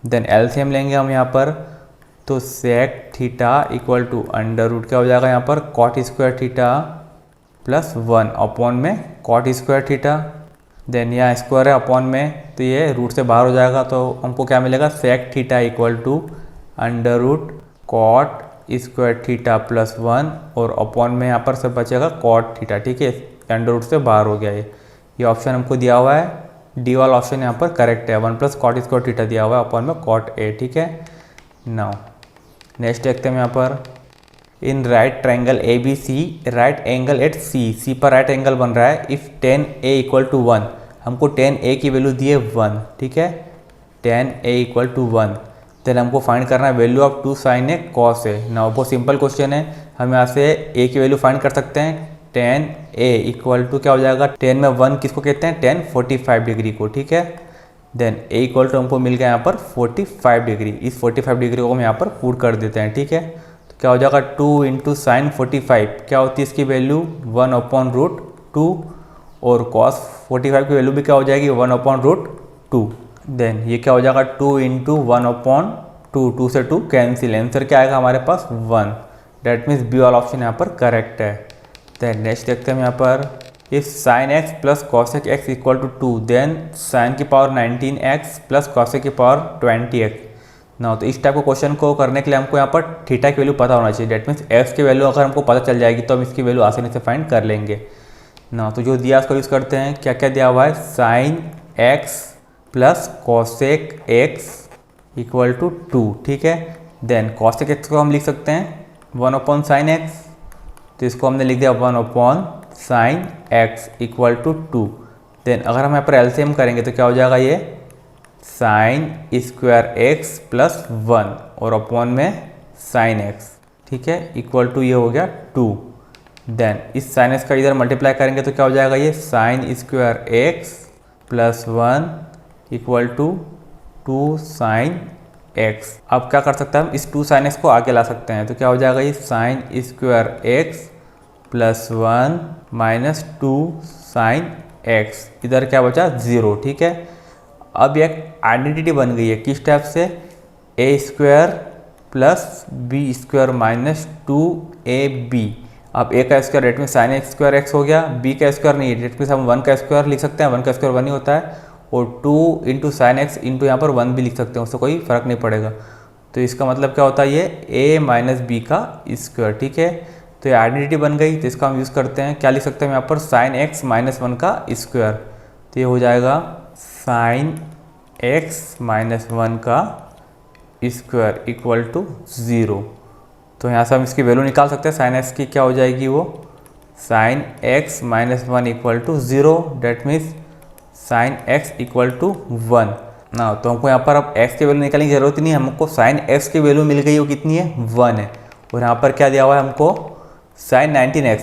Then LCM लेंगे हम यहाँ पर तो sec theta equal to under root क्या हो जाएगा यहाँ पर cot square theta plus 1 upon में कॉट स्क्वायर थीटा, देन यहाँ स्क्वायर है अपॉन में तो ये रूट से बाहर हो जाएगा, तो हमको क्या मिलेगा sec theta equal to under root cot square theta plus 1 और अपॉन में यहाँ पर सब बचेगा कॉट थीटा। ठीक है, अंडर रूट से बाहर हो गया ये ऑप्शन हमको दिया हुआ है, डी वाला ऑप्शन यहाँ पर करेक्ट है। 1 प्लस कॉट स्क्वायर थीटा दिया हुआ है अपॉन में कॉट ए। ठीक है, नाउ नेक्स्ट देखते हैं यहाँ पर in right triangle A B C right angle at C पर राइट एंगल बन रहा है। If tan a equal to 1, हमको tan a की वैल्यू दी है 1। ठीक है, tan a equal to 1, then हमको फाइंड करना है value of 2 sin a cos a। ना बहुत सिंपल क्वेश्चन है, हम यहाँ से a की वैल्यू फाइंड कर सकते हैं। tan a इक्वल टू क्या हो जाएगा, tan में 1 किसको कहते हैं tan 45 डिग्री को। ठीक है, देन a इक्वल टू हमको मिल गया यहाँ पर 45 डिग्री। इस 45 डिग्री को हम यहाँ पर पुट कर देते हैं। ठीक है, क्या हो जाएगा 2 इंटू साइन 45, क्या होती है इसकी वैल्यू 1 अपॉन रूट 2 और कॉस 45 की वैल्यू भी क्या हो जाएगी 1 अपॉन रूट 2। देन ये क्या हो जाएगा 2 इंटू 1 अपॉन 2 से 2 कैंसिल, आंसर क्या आएगा हमारे पास 1। डेट मीन्स बी वाला ऑप्शन यहाँ पर करेक्ट है। देन नेक्स्ट देखते हैं यहाँ पर if sine x plus cosec x equal to 2 then sine की पावर 19x प्लस कॉसेक की पावर 20x ना। तो इस टाइप के क्वेश्चन को करने के लिए हमको यहाँ पर थीटा की वैल्यू पता होना चाहिए। डेट मीन्स एक्स की वैल्यू अगर हमको पता चल जाएगी तो हम इसकी वैल्यू आसानी से फाइंड कर लेंगे ना। तो जो दिया उसको यूज़ करते हैं, क्या क्या दिया हुआ है sine x plus cosec x equal to 2। ठीक है, देन कॉसेक एक्स को हम लिख सकते हैं 1 अपॉन साइन एक्स, तो इसको हमने लिख दिया 1 upon sine x equal to 2। Then अगर हम यहाँ पर एलसीएम करेंगे तो क्या हो जाएगा ये साइन स्क्वायर एक्स प्लस 1 और अपॉन में साइन एक्स। ठीक है, इक्वल टू ये हो गया 2। देन इस साइन एक्स का इधर मल्टीप्लाई करेंगे तो क्या हो जाएगा ये sine square x plus 1 equal to 2 sine x. अब क्या कर सकते हैं हम इस 2 साइन एक्स को आगे ला सकते हैं, तो क्या हो जाएगा ये sine square x plus 1 minus 2 sine x, इधर क्या बचा 0। ठीक है, अब एक आइडेंटिटी बन गई है किस टाइप से A square plus B square minus 2ab। अब ए का स्क्वायर रेट में साइन एक्स स्क्वायर एक्स हो गया, बी का स्क्वायर नहीं है रेट में हम 1 का स्क्वायर लिख सकते हैं, 1 का स्क्वायर 1 ही होता है, और 2 इंटू साइन एक्स इंटू यहाँ पर 1 भी लिख सकते हैं, उससे कोई फर्क नहीं पड़ेगा। तो इसका मतलब क्या होता है ये a माइनस बी का स्क्वायर। ठीक है, तो ये आइडेंटिटी बन गई, तो इसका हम यूज़ करते हैं, क्या लिख सकते हैं यहाँ पर साइन एक्स माइनस 1 का स्क्वायर, तो ये हो जाएगा साइन एक्स माइनस 1 का स्क्वायर इक्वल टू 0। तो यहाँ से हम इसकी वैल्यू निकाल सकते हैं, साइन एक्स की क्या हो जाएगी वो sine x minus 1 equal to 0। That means sine x equal to 1 ना। तो हमको यहाँ पर अब एक्स की वैल्यू निकालने की जरूरत नहीं है, हमको साइन एक्स की वैल्यू मिल गई, वो कितनी है 1 है, और यहाँ पर क्या दिया हुआ है हमको साइन 19x,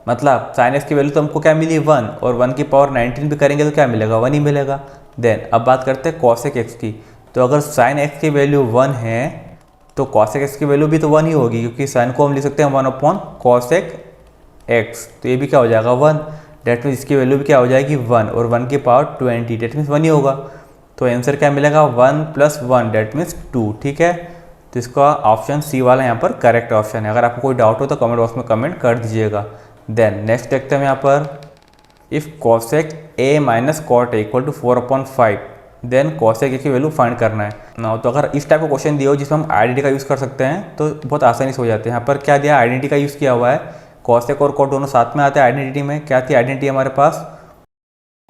मतलब साइन एक्स की वैल्यू तो हमको क्या मिली 1, और 1 की पावर 19 भी करेंगे तो क्या मिलेगा 1 ही मिलेगा। देन अब बात करते हैं कॉसेक एक्स की, तो अगर साइन एक्स की वैल्यू 1 है तो कॉसेक एक्स की वैल्यू भी तो 1 ही होगी, क्योंकि साइन को हम लिख सकते हैं 1 अपॉन कॉसेक एक्स, तो ये भी क्या हो जाएगा 1। डेट मीन्स इसकी वैल्यू भी क्या हो जाएगी 1, और 1 की पावर 20, डेट मीन्स 1 ही होगा। तो आंसर क्या मिलेगा 1 प्लस 1 डेट मीन्स 2। ठीक है, तो इसका ऑप्शन सी वाला यहाँ पर करेक्ट ऑप्शन है। अगर आपको कोई डाउट हो तो कमेंट बॉक्स में कमेंट कर दीजिएगा। देन नेक्स्ट देखते हैं यहाँ पर if cosec a minus cot a equal to 4/5 then cosec a की वैल्यू फाइंड करना है ना। तो अगर इस टाइप का क्वेश्चन दिया हो जिसमें हम आइडेंटिटी का यूज़ कर सकते हैं तो बहुत आसानी से हो जाते हैं। यहाँ पर क्या दिया आइडेंटिटी का यूज़ किया हुआ है, कॉसेक और कॉट दोनों साथ में आते हैं आइडेंटिटी में। क्या थी आइडेंटिटी हमारे पास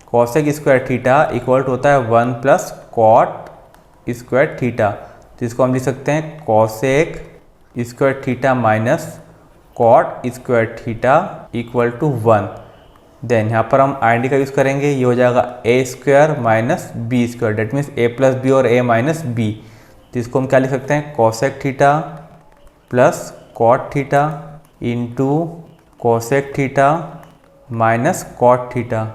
cosec square theta equal to होता है 1 प्लस कॉट स्क्वायर थीटा, तो इसको हम लिख सकते हैं cosec square theta minus cot square theta equal to 1। Then यहाँ पर हम आइडेंटिटी का यूज़ करेंगे, ये हो जाएगा A square minus B square, that means A plus B और ए माइनस बी। तो इसको हम क्या लिख सकते हैं cosec theta plus cot theta into cosec theta minus cot theta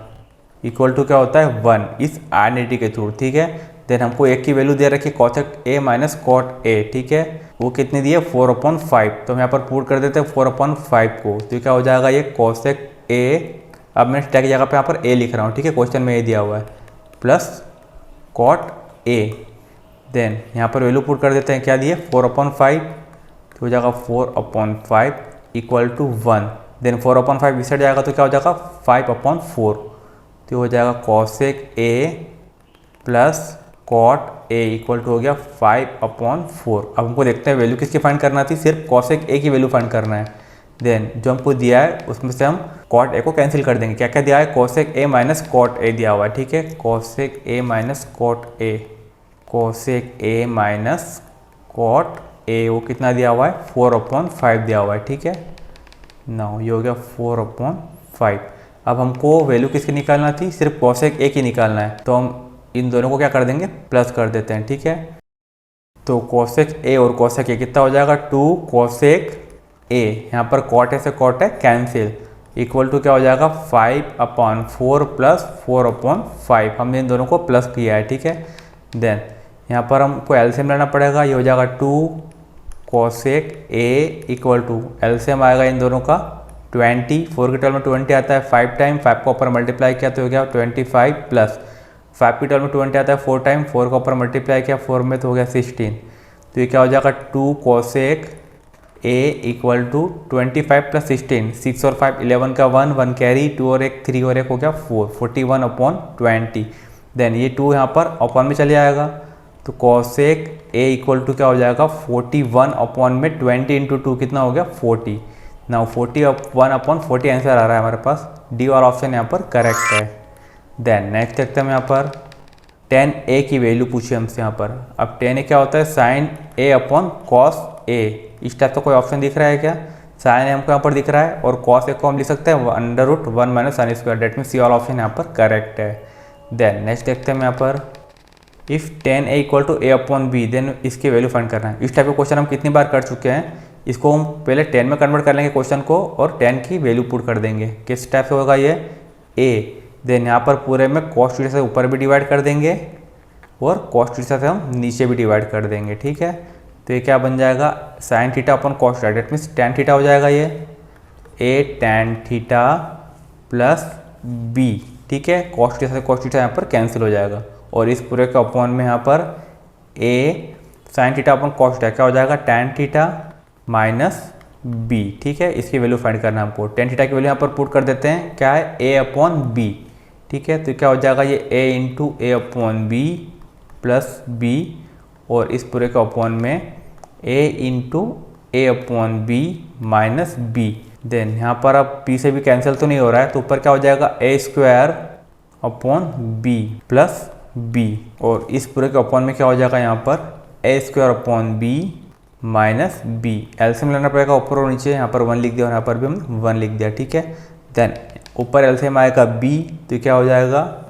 equal to क्या होता है 1 इस आइडेंटिटी के थ्रू। ठीक है, देन हमको एक की वैल्यू दे रखी है cosec a minus cot a. ठीक है, वो कितनी दी है 4/5, तो हम यहाँ पर पुट कर देते हैं 4/5 को, तो क्या हो जाएगा ये कॉसेक ए, अब मैं थीटा की जगह पे यहाँ पर ए लिख रहा हूँ। ठीक है, क्वेश्चन में ए दिया हुआ है, प्लस कॉट ए। देन यहाँ पर वैल्यू पुट कर देते हैं, क्या दिए 4/5, तो हो जाएगा 4/5 इक्वल टू 1। देन 4/5 इस साइड जाएगा तो क्या हो जाएगा 5/4, तो हो जाएगा cosec A plus cot A equal to हो गया 5/4। अब हमको देखते हैं वैल्यू किसकी फाइंड करना थी, सिर्फ cosec A की वैल्यू फाइंड करना है। देन जो हमको दिया है उसमें से हम cot A को कैंसिल कर देंगे। क्या क्या दिया है, cosec A minus cot A दिया हुआ है, ठीक है। cosec A minus cot A, cosec A minus cot A वो कितना दिया हुआ है 4/5 दिया हुआ है, ठीक है। नाउ ये हो गया 4/5। अब हमको वैल्यू किसकी निकालना थी, सिर्फ cosec A की निकालना है, तो हम इन दोनों को क्या कर देंगे, प्लस कर देते हैं, ठीक है। तो cosec A और cosec A कितना हो जाएगा 2 cosec A, यहाँ पर cot A से cot A cancel, equal to क्या हो जाएगा 5/4 प्लस 4/5। हमने इन दोनों को प्लस किया है, ठीक है। देन यहाँ पर हमको एलसीएम लेना पड़ेगा, ये हो जाएगा 2 cosec A equal to LCM आएगा इन दोनों का 20, 4 की टर्म में 20 आता है 5 टाइम, 5 को ऊपर मल्टीप्लाई किया तो हो गया 25 प्लस 5 की टर्म में 20 आता है 4 टाइम, 4 का ऊपर मल्टीप्लाई किया 4 में तो हो गया 16। तो ये क्या हो जाएगा 2 cosec A इक्वल टू 25 प्लस 16, 6 और 5 11 का 1 कैरी, 2 और 1 3 और 1 हो गया 4, 41/20। देन ये 2 यहाँ पर अपॉन में चले आएगा, तो cosec A इक्वल टू क्या हो जाएगा 41/20 इंटू 2 कितना हो गया 40। नाउ 41/40 आंसर आ रहा है हमारे पास, डी वाला ऑप्शन यहाँ पर करेक्ट है। देन नेक्स्ट देखते हैं हम यहाँ पर tan A की वैल्यू पूछी हमसे यहाँ पर। अब tan A क्या होता है, sin A/cos A। इस टाइप का कोई ऑप्शन दिख रहा है क्या, sin A हमको यहाँ पर दिख रहा है और cos A को हम लिख सकते हैं √1 minus sin square, that mean C वाला ऑप्शन यहाँ पर करेक्ट है। देन नेक्स्ट देखते हैं यहाँ पर if tan A equal to A/B, then इसकी वैल्यू फाइंड करना है। इस टाइप का क्वेश्चन हम कितनी बार कर चुके हैं, इसको हम पहले 10 में कन्वर्ट कर लेंगे क्वेश्चन को और 10 की वैल्यू पुट कर देंगे। किस टाइप से होगा ये A, देन यहाँ पर पूरे में cos थीटा से ऊपर भी डिवाइड कर देंगे और cos थीटा से हम नीचे भी डिवाइड कर देंगे, ठीक है। तो ये क्या बन जाएगा sin theta upon cos theta, that means tan theta हो जाएगा ये A tan theta plus B, ठीक है। cos थीटा से cos थीटा यहाँ पर कैंसिल हो जाएगा और इस पूरे के अपॉन में यहाँ पर A sin theta upon cos theta क्या हो जाएगा tan थीटा माइनस B, ठीक है। इसकी वैल्यू फाइंड करना है हमको। tan थीटा की वैल्यू यहाँ पर पुट कर देते हैं, क्या है A/B, ठीक है। तो क्या हो जाएगा ये A into A/B plus B और इस पूरे के अपॉन में A into A/B minus B। देन यहाँ पर अब B से भी कैंसिल तो नहीं हो रहा है, तो ऊपर क्या हो जाएगा A²/B प्लस B और इस पूरे के अपॉन में क्या हो जाएगा यहाँ पर A²/B माइनस B। एलसीएम लेना पड़ेगा ऊपर और नीचे, यहाँ पर 1 लिख दिया और यहाँ पर भी हम 1 लिख दिया, ठीक है। देन ऊपर एलसीएम आएगा B, तो क्या हो जाएगा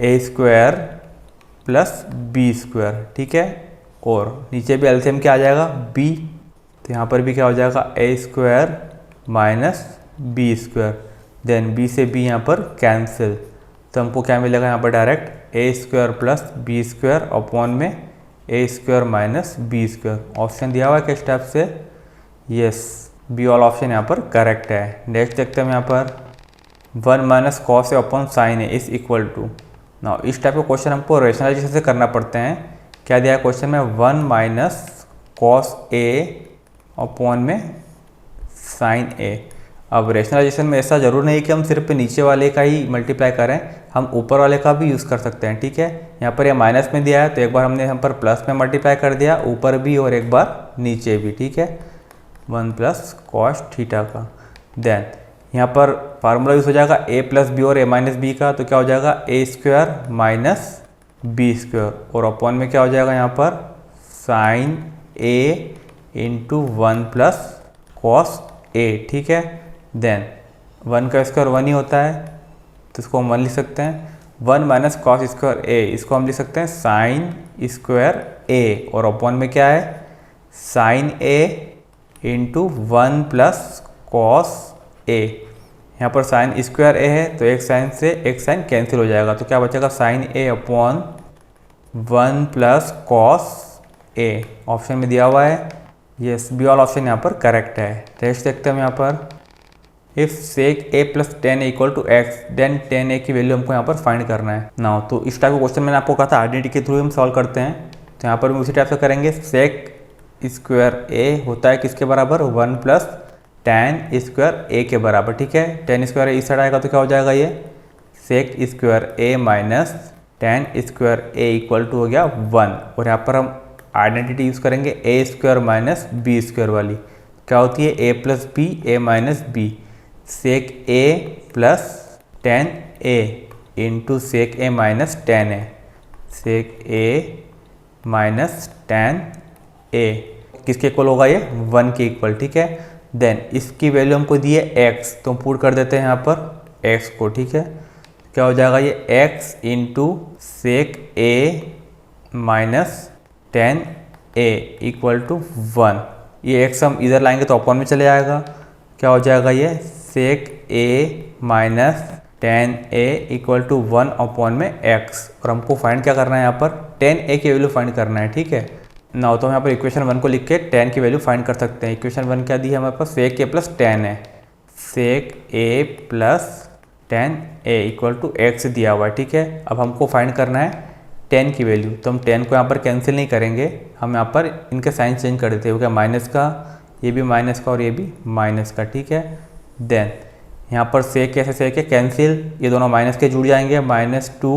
A² प्लस B², ठीक है। और नीचे भी एलसीएम क्या आ जाएगा B, तो यहाँ पर भी क्या हो जाएगा A² minus B²। Then B से B यहाँ पर कैंसिल, तो हमको क्या मिलेगा यहाँ पर direct A² plus B² upon में A² माइनस B²। ऑप्शन दिया हुआ है किस टाइप से, यस बी वाला ऑप्शन यहाँ पर करेक्ट है। नेक्स्ट देखते हैं हम यहाँ पर 1 minus cos A upon sin A is equal to. Now इस टाइप का क्वेश्चन हमको रेशनलाइजेशन से करना पड़ते हैं। क्या दिया है क्वेश्चन में 1 माइनस cos A अपॉन में sin A। अब रेशनलाइजेशन में ऐसा जरूर नहीं कि हम सिर्फ नीचे वाले का ही मल्टीप्लाई करें, हम ऊपर वाले का भी यूज़ कर सकते हैं, ठीक है। यहाँ पर ये माइनस में दिया है तो एक बार हमने यहाँ पर प्लस में मल्टीप्लाई कर दिया ऊपर भी और एक बार नीचे भी, ठीक है। 1 प्लस cos थीटा का। देन यहाँ पर फार्मूला यूज़ हो जाएगा A प्लस B और A माइनस B का, तो क्या हो जाएगा A² माइनस B² और अपॉन में क्या हो जाएगा यहाँ पर sin A into 1 plus cos A, ठीक है। देन 1 का स्क्वायर 1 ही होता है तो इसको हम 1 लिख सकते हैं। 1 माइनस cos स्क्वायर A, इसको हम लिख सकते हैं sin स्क्वायर A और अपॉन में क्या है sin A into 1 plus cos A। यहाँ पर sin स्क्वायर A है तो एक साइन से एक साइन कैंसिल हो जाएगा, तो क्या बचेगा sin A upon 1 plus cos A। Option में दिया हुआ है, यस बी वाला ऑप्शन यहाँ पर करेक्ट है। नेक्स्ट देखते हैं हम यहाँ पर if sec A plus tan A equal to x, then tan A की वैल्यू हमको यहाँ पर फाइंड करना है। नाउ तो इस टाइप का क्वेश्चन मैंने आपको कहा था आइडेंटिटी के थ्रू हम सॉल्व करते हैं। तो यहाँ पर भी उसी टाइप से करेंगे। सेक स्क्वायर ए होता है किसके बराबर, 1 प्लस टेन स्क्वायर ए के बराबर, ठीक है। टेन स्क्वायर इस साइड आएगा तो क्या हो जाएगा ये sec square A minus tan square A equal to हो गया 1। और यहाँ पर हम आइडेंटिटी यूज़ करेंगे ए स्क्वायर माइनस बी स्क्वायर वाली, क्या होती है ए प्लस बी ए माइनस बी। सेक ए प्लस टेन ए इंटू सेक ए माइनस टेन ए, सेक ए माइनस टेन ए किसके इक्वल होगा ये 1 के इक्वल, ठीक है। देन इसकी वैल्यू हमको दी है x, तो हम पुट कर देते हैं यहाँ पर x को, ठीक है। क्या हो जाएगा ये x into sec a minus tan A equal to 1। ये x हम इधर लाएंगे तो अपॉन में चले जाएगा, क्या हो जाएगा ये sec a minus tan A equal to 1 upon में x। और हमको फाइंड क्या करना है यहाँ पर, टेन ए की वैल्यू फाइंड करना है, ठीक है ना। तो हम यहाँ पर इक्वेशन 1 को लिख के 10 की वैल्यू फाइंड कर सकते हैं। इक्वेशन 1 क्या दी है हमारे पास, सेक ए प्लस टेन है, sec A plus tan A equal to x दिया हुआ है, ठीक है। अब हमको फाइंड करना है 10 की वैल्यू, तो हम 10 को यहाँ पर कैंसिल नहीं करेंगे, हम यहाँ पर इनके साइन चेंज कर देते हैं, हो गया माइनस का, ये भी माइनस का और ये भी माइनस का, ठीक है। देन यहाँ पर सेक कैसे सेक है कैंसिल, ये दोनों माइनस के जुड़ जाएंगे, minus two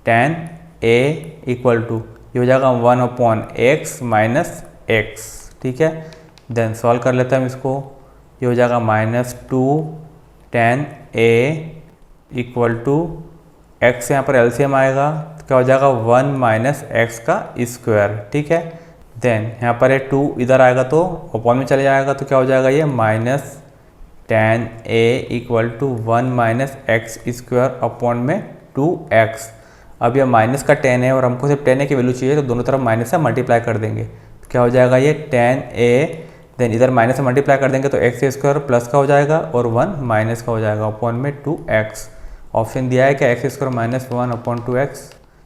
tan A equal to ये हो जाएगा 1 अपॉन एक्स माइनस एक्स, ठीक है। देन सॉल्व कर लेते हैं हम इसको, ये हो जाएगा minus two tan A equal to x, यहाँ पर एलसीएम आएगा तो क्या हो जाएगा 1 माइनस एक्स का स्क्वायर, ठीक है। देन यहाँ पर ये 2 इधर आएगा तो अपॉन में चले जाएगा, तो क्या हो जाएगा ये minus tan A equal to 1 minus x square upon में 2x। अब ये माइनस का 10 है और हमको सिर्फ 10 ए की वैल्यू चाहिए, तो दोनों तरफ माइनस से मल्टीप्लाई कर देंगे, तो क्या हो जाएगा ये 10a। देन इधर माइनस से मल्टीप्लाई कर देंगे तो एक्स स्क्वायर प्लस का हो जाएगा और 1 माइनस का हो जाएगा अपॉन में 2x। ऑप्शन दिया है कि x square minus 1 upon 2x,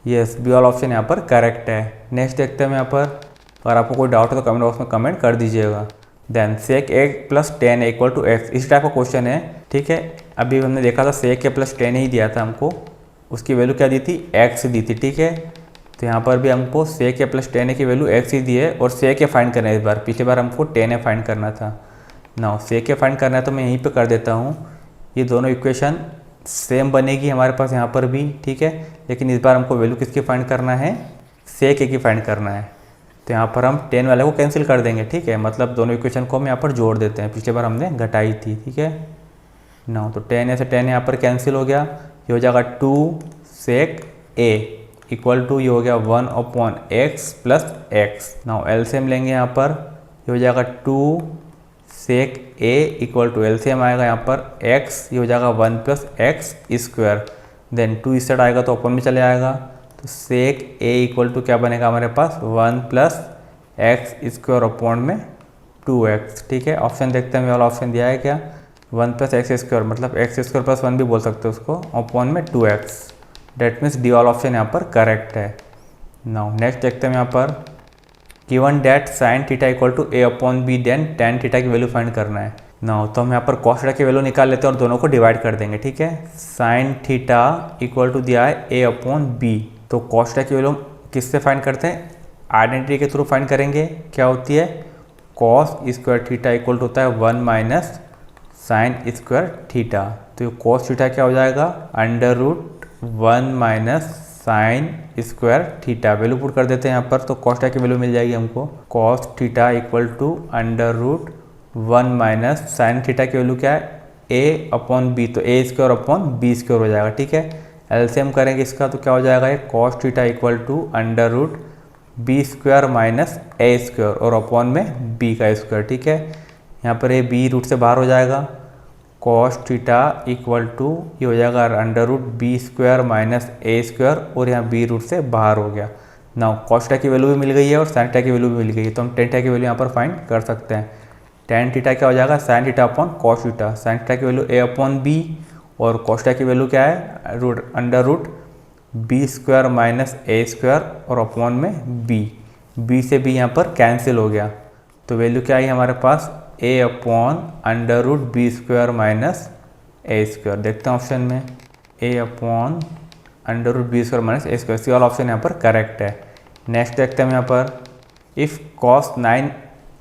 yes be all option यहाँ पर करेक्ट है। नेक्स्ट देखते हैं यहाँ पर, अगर आपको कोई डाउट है तो कमेंट बॉक्स में कमेंट कर दीजिएगा। Then sec A plus tan equal to x, इस टाइप का क्वेश्चन है, ठीक है। अभी हमने देखा था सेक ए प्लस टेन ही दिया था हमको, उसकी वैल्यू क्या दी थी x दी थी, ठीक है। तो यहाँ पर भी हमको सेक ए प्लस टेन ए की वैल्यू x ही दी है और सेक ए फाइंड करना है इस बार, पिछली बार हमको टेन ए फाइंड करना था ना। सेक ए फाइंड करना है तो मैं यहीं पे कर देता हूँ, ये दोनों इक्वेशन सेम बनेगी हमारे पास यहाँ पर भी, ठीक है। लेकिन इस बार हमको वैल्यू किसकी फाइंड करना है, सेक ए की फाइंड करना है। तो यहाँ पर हम 10 वाले को कैंसिल कर देंगे, ठीक है, मतलब दोनों इक्वेशन को हम यहाँ पर जोड़ देते हैं, पिछली बार हमने घटाई थी, ठीक है ना। तो 10 से 10 यहाँ पर कैंसिल हो गया, ये हो जाएगा 2 सेक ए इक्वल टू ये हो गया 1 upon x plus x. Now LCM लेंगे यहाँ पर, ये हो जाएगा 2 सेक ए इक्वल टू एलसीएम आएगा यहाँ पर x, ये हो जाएगा 1 प्लस एक्स स्क्वायर। देन 2 इस साइड आएगा तो अपन में चले आएगा, तो सेक a इक्वल टू क्या बनेगा हमारे पास 1 प्लस एक्स स्क्वायर अपॉन में 2x, ठीक है। ऑप्शन देखते हैं, वाला ऑप्शन दिया है क्या 1 प्लस एक्स स्क्वायर, मतलब एक्स स्क्वायर प्लस 1 भी बोल सकते हो उसको, अपॉन में 2x। डेट मीन्स डी वाला ऑप्शन यहाँ पर करेक्ट है। नाउ नेक्स्ट देखते हैं यहाँ पर, given that sine theta equal to a upon b, then tan theta की वैल्यू फाइंड करना है। नाउ तो हम यहाँ पर कॉस थीटा की वैल्यू निकाल लेते हैं और दोनों को डिवाइड कर देंगे, ठीक है। साइन थीटा इक्वल टू दिया है ए अपॉन बी, तो कॉस थीटा की वैल्यू किससे फाइंड करते हैं, आइडेंटिटी के थ्रू फाइंड करेंगे। क्या होती है cos square theta equal to होता है 1 माइनस साइन स्क्वायर थीटा, तो कॉस थीटा क्या हो जाएगा under root 1 minus sine square theta. Value put कर देते हैं यहाँ पर, तो कॉस थीटा की वैल्यू मिल जाएगी हमको, cos theta equal to under root 1 minus sine theta की वैल्यू क्या है ए अपॉन बी, तो A square upon B square हो जाएगा, ठीक है। एलसीएम करेंगे इसका तो क्या हो जाएगा ये cos theta equal to under root B square minus A square और अपॉन में बी का स्क्वायर, ठीक है। यहाँ पर ये बी रूट से बाहर हो जाएगा, कॉस थीटा इक्वल टू ये हो जाएगा under root B square minus A square और यहाँ बी रूट से बाहर हो गया। नाउ कॉस थीटा की वैल्यू भी मिल गई है और साइन थीटा की वैल्यू भी मिल गई है, तो हम टेन थीटा की वैल्यू यहाँ पर फाइंड कर सकते हैं। टेन थीटा क्या हो जाएगा sine theta upon cos theta, sine theta की वैल्यू ए अपॉन बी और कॉस थीटा की वैल्यू क्या है root under root B square minus A square और अपॉन में बी से बी यहाँ पर कैंसिल हो गया, तो वैल्यू क्या आई हमारे पास A upon under root B square minus A square. देखते हैं ऑप्शन में, A upon under root B square minus A square, C वाला ऑप्शन यहाँ पर करेक्ट है। नेक्स्ट देखते हैं हम यहाँ पर, if cos 9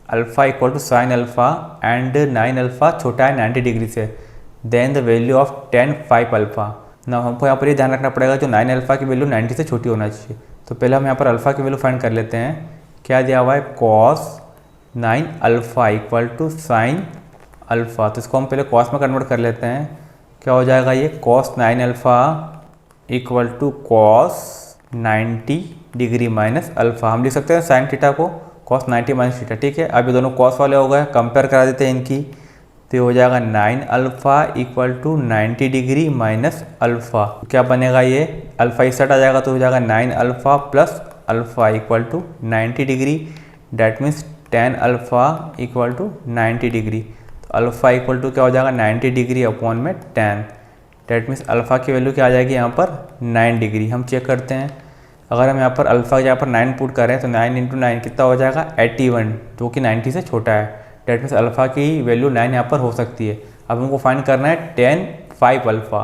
alpha equal to sine alpha and 9 alpha छोटा है 90 डिग्री से, then the value of tan 5 alpha. ना हमको यहाँ पर ये ध्यान रखना पड़ेगा जो 9 अल्फ़ा की वैल्यू 90 से छोटी होना चाहिए। तो पहले हम यहाँ पर अल्फ़ा की वैल्यू फाइंड कर लेते हैं। क्या दिया हुआ है, cos 9 alpha equal to sine alpha. तो इसको हम पहले cos में कन्वर्ट कर लेते हैं। क्या हो जाएगा ये, cos 9 alpha equal to cos 90 degree minus alpha. हम लिख सकते हैं साइन थीटा को cos 90 माइनस थीटा। ठीक है, अब ये दोनों cos वाले हो गए, कंपेयर करा देते हैं इनकी। तो ये हो जाएगा 9 alpha equal to 90 degree minus alpha. क्या बनेगा ये, अल्फ़ा इस साइड आ जाएगा तो हो जाएगा 9 alpha plus alpha equal to 90 degree. That means tan alpha equal to 90 degree. तो अल्फ़ा इक्वल टू क्या हो जाएगा, 90 डिग्री अपॉन में tan। डैट मीन्स अल्फ़ा की वैल्यू क्या आ जाएगी यहाँ पर, 9 डिग्री। हम चेक करते हैं, अगर हम यहाँ पर अल्फ़ा यहाँ पर 9 पुट करें तो 9 इंटू 9 कितना हो जाएगा, 81, जो कि 90 से छोटा है। डेट मीन्स अल्फ़ा की वैल्यू 9 यहाँ पर हो सकती है। अब हमको फाइंड करना है tan 5 alpha.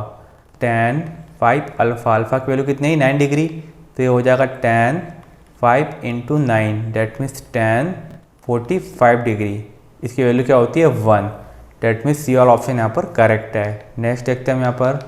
tan 5 alpha, alpha की वैल्यू कितनी है, 9 डिग्री। तो ये हो जाएगा tan 5 into 9, date means tan 45 degree. इसकी वैल्यू क्या होती है, 1। डेट मीन्स सी वाला ऑप्शन यहाँ पर करेक्ट है। नेक्स्ट देखते हैं हम यहाँ पर,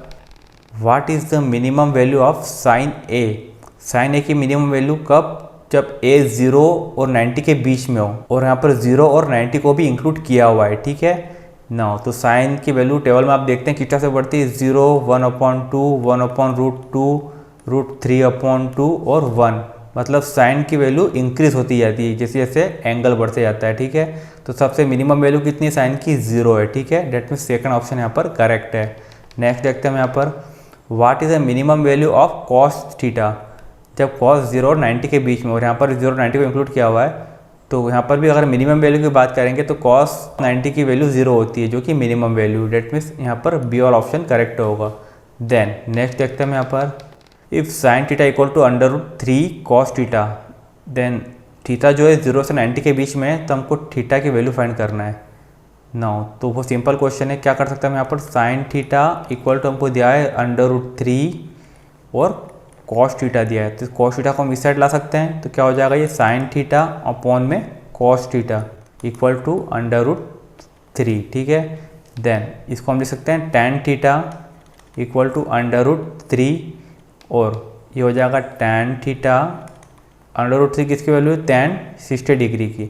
what is the minimum value of sine A. Sine A की मिनिमम वैल्यू कब, जब a 0 और 90 के बीच में हो, और यहाँ पर 0 और 90 को भी इंक्लूड किया हुआ है। ठीक है ना, तो साइन की वैल्यू टेबल में आप देखते हैं कितना से बढ़ती है, 0, 1/2, 1/√2, √3/2 और 1। मतलब साइन की वैल्यू इंक्रीज होती जाती है जैसे जैसे एंगल बढ़ते जाता है। ठीक है, तो सबसे मिनिमम वैल्यू कितनी है, साइन की 0 है। ठीक है, डेट मीन्स सेकंड ऑप्शन यहाँ पर करेक्ट है। नेक्स्ट देखते हैं हम यहाँ पर, what is the minimum value of cos theta. जब cos 0 और 90 के बीच में, और यहाँ पर 0 और 90 को इंक्लूड किया हुआ है, तो यहाँ पर भी अगर मिनिमम वैल्यू की बात करेंगे तो cos 90 की वैल्यू 0 होती है, जो कि मिनिमम वैल्यू। डेट मीन्स यहाँ पर बी वाला ऑप्शन करेक्ट होगा। देन नेक्स्ट देखते हैं हम यहाँ पर, if sine theta equal to √3 cos theta, then theta जो है 0 से 90 के बीच में है, तो हमको थीटा की वैल्यू फाइंड करना है। नाउ तो वो सिंपल क्वेश्चन है, क्या कर सकते हैं हम यहाँ पर, साइन थीटा इक्वल टू हमको दिया है √3 और cos थीटा दिया है, तो cos थीटा को हम इस साइड ला सकते हैं। तो क्या हो जाएगा, ये साइन थीटा अपॉन में cos थीटा इक्वल टू √3। ठीक है, देन इसको हम लिख सकते हैं tan थीटा इक्वल टू √3, और ये हो जाएगा tan थीटा, √3 किसकी वैल्यू है, tan 60 डिग्री की।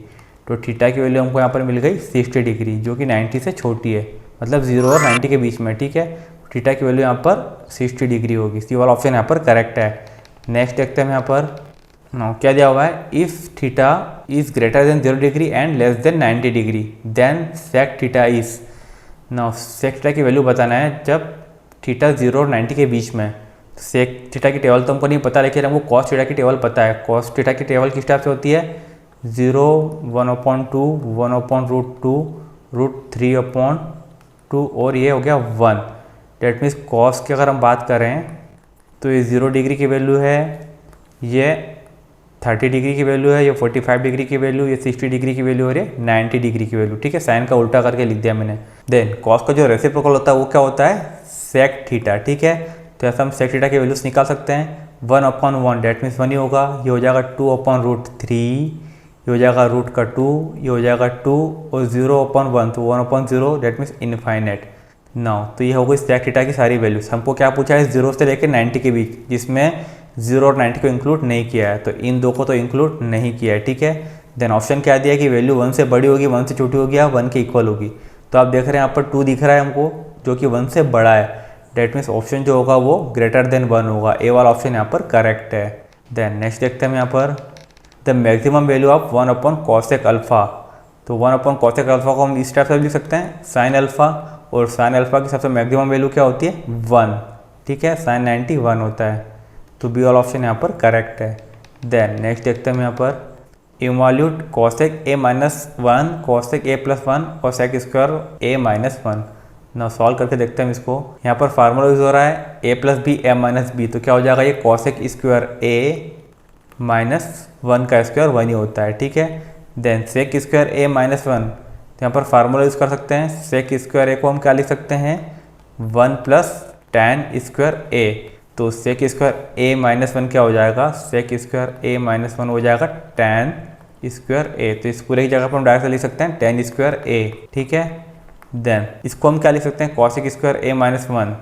तो थीटा की वैल्यू हमको यहाँ पर मिल गई 60 डिग्री, जो कि 90 से छोटी है, मतलब 0 और 90 के बीच में। ठीक है, थीटा की वैल्यू यहाँ पर 60 डिग्री होगी। सी वाला ऑप्शन यहाँ पर करेक्ट है। नेक्स्ट देखते हैं हम यहाँ पर, नो क्या दिया हुआ है, if theta is greater than 0 degree and less than 90 degree, then sec theta is. No sec theta की वैल्यू बताना है जब थीटा 0 और 90 के बीच में। सेक थीटा की टेबल तो हमको नहीं पता, लेकिन हमको कॉस थीटा की टेबल पता है। कॉस थीटा की टेबल किस टाइप से होती है, 0, 1/2, 1/√2, √3/2 और ये हो गया 1। डेट मीन्स कॉस की अगर हम बात करें तो ये 0 डिग्री की वैल्यू है, ये 30 डिग्री की वैल्यू है, ये 45 डिग्री की वैल्यू, ये 60 डिग्री की वैल्यू और ये 90 डिग्री की वैल्यू। ठीक है, साइन का उल्टा करके लिख दिया मैंने। देन कॉस का जो रेसिप्रोकल होता है वो क्या होता है, सेक थीटा। ठीक है, तो ऐसा हम सेक थीटा की वैल्यूज निकाल सकते हैं। 1/1 डेट मीन्स 1 ही होगा, ये हो जाएगा 2/√3, ये हो जाएगा √2, ये हो जाएगा 2 और 0/1 तो 1/0 डेट मीन्स इनफाइनाइट। नाउ तो ये हो गई सेक थीटा की सारी वैल्यूज। हमको क्या पूछा है, 0 से लेकर 90 के बीच, जिसमें 0 और 90 को इंक्लूड नहीं किया है, तो इन दो को तो इंक्लूड नहीं किया है। ठीक है, देन ऑप्शन क्या दिया कि वैल्यू 1 से बड़ी होगी, 1 से छोटी होगी या 1 के इक्वल होगी। तो आप देख रहे हैं यहाँ पर 2 दिख रहा है हमको, जो कि 1 से बड़ा है। डेट मीन्स ऑप्शन जो होगा वो ग्रेटर देन 1 होगा। ए वाला ऑप्शन यहाँ पर करेक्ट है। देन नेक्स्ट देखते हैं हम यहाँ पर, the maximum value of 1/cosec alpha. तो 1/cosec अल्फा को हम इस टाइप से लिख सकते हैं, साइन अल्फा, और साइन अल्फा की सबसे मैक्सिमम वैल्यू क्या होती है, 1। ठीक है, साइन 90 1 होता है, तो बी वाला ऑप्शन यहाँ पर करेक्ट है। देन नेक्स्ट देखते हैं हम यहाँ पर, evaluate cosec a-1 cosec a+1 cosec square a-1। ना सॉल्व करके देखते हैं हम इसको। यहाँ पर फार्मूला यूज हो रहा है a+b a-b, तो क्या हो जाएगा, ये cosec स्क्वायर a-1 का स्क्वायर 1 ही होता है। ठीक है, देन सेक स्क्वायर a-1, तो यहाँ पर फार्मूला यूज़ कर सकते हैं। सेक स्क्वायर a को हम क्या लिख सकते हैं, 1 + tan स्क्वायर a। तो सेक स्क्वायर ए माइनस वन क्या हो जाएगा, सेक स्क्वायर ए माइनस वन हो जाएगा टेन स्क्वायर ए। तो इस पूरे की जगह पर हम डायरेक्ट लिख सकते हैं टेन स्क्वायर ए, ठीक है। देन इसको हम क्या लिख सकते हैं, कॉसेक स्क्वायर ए माइनस वन।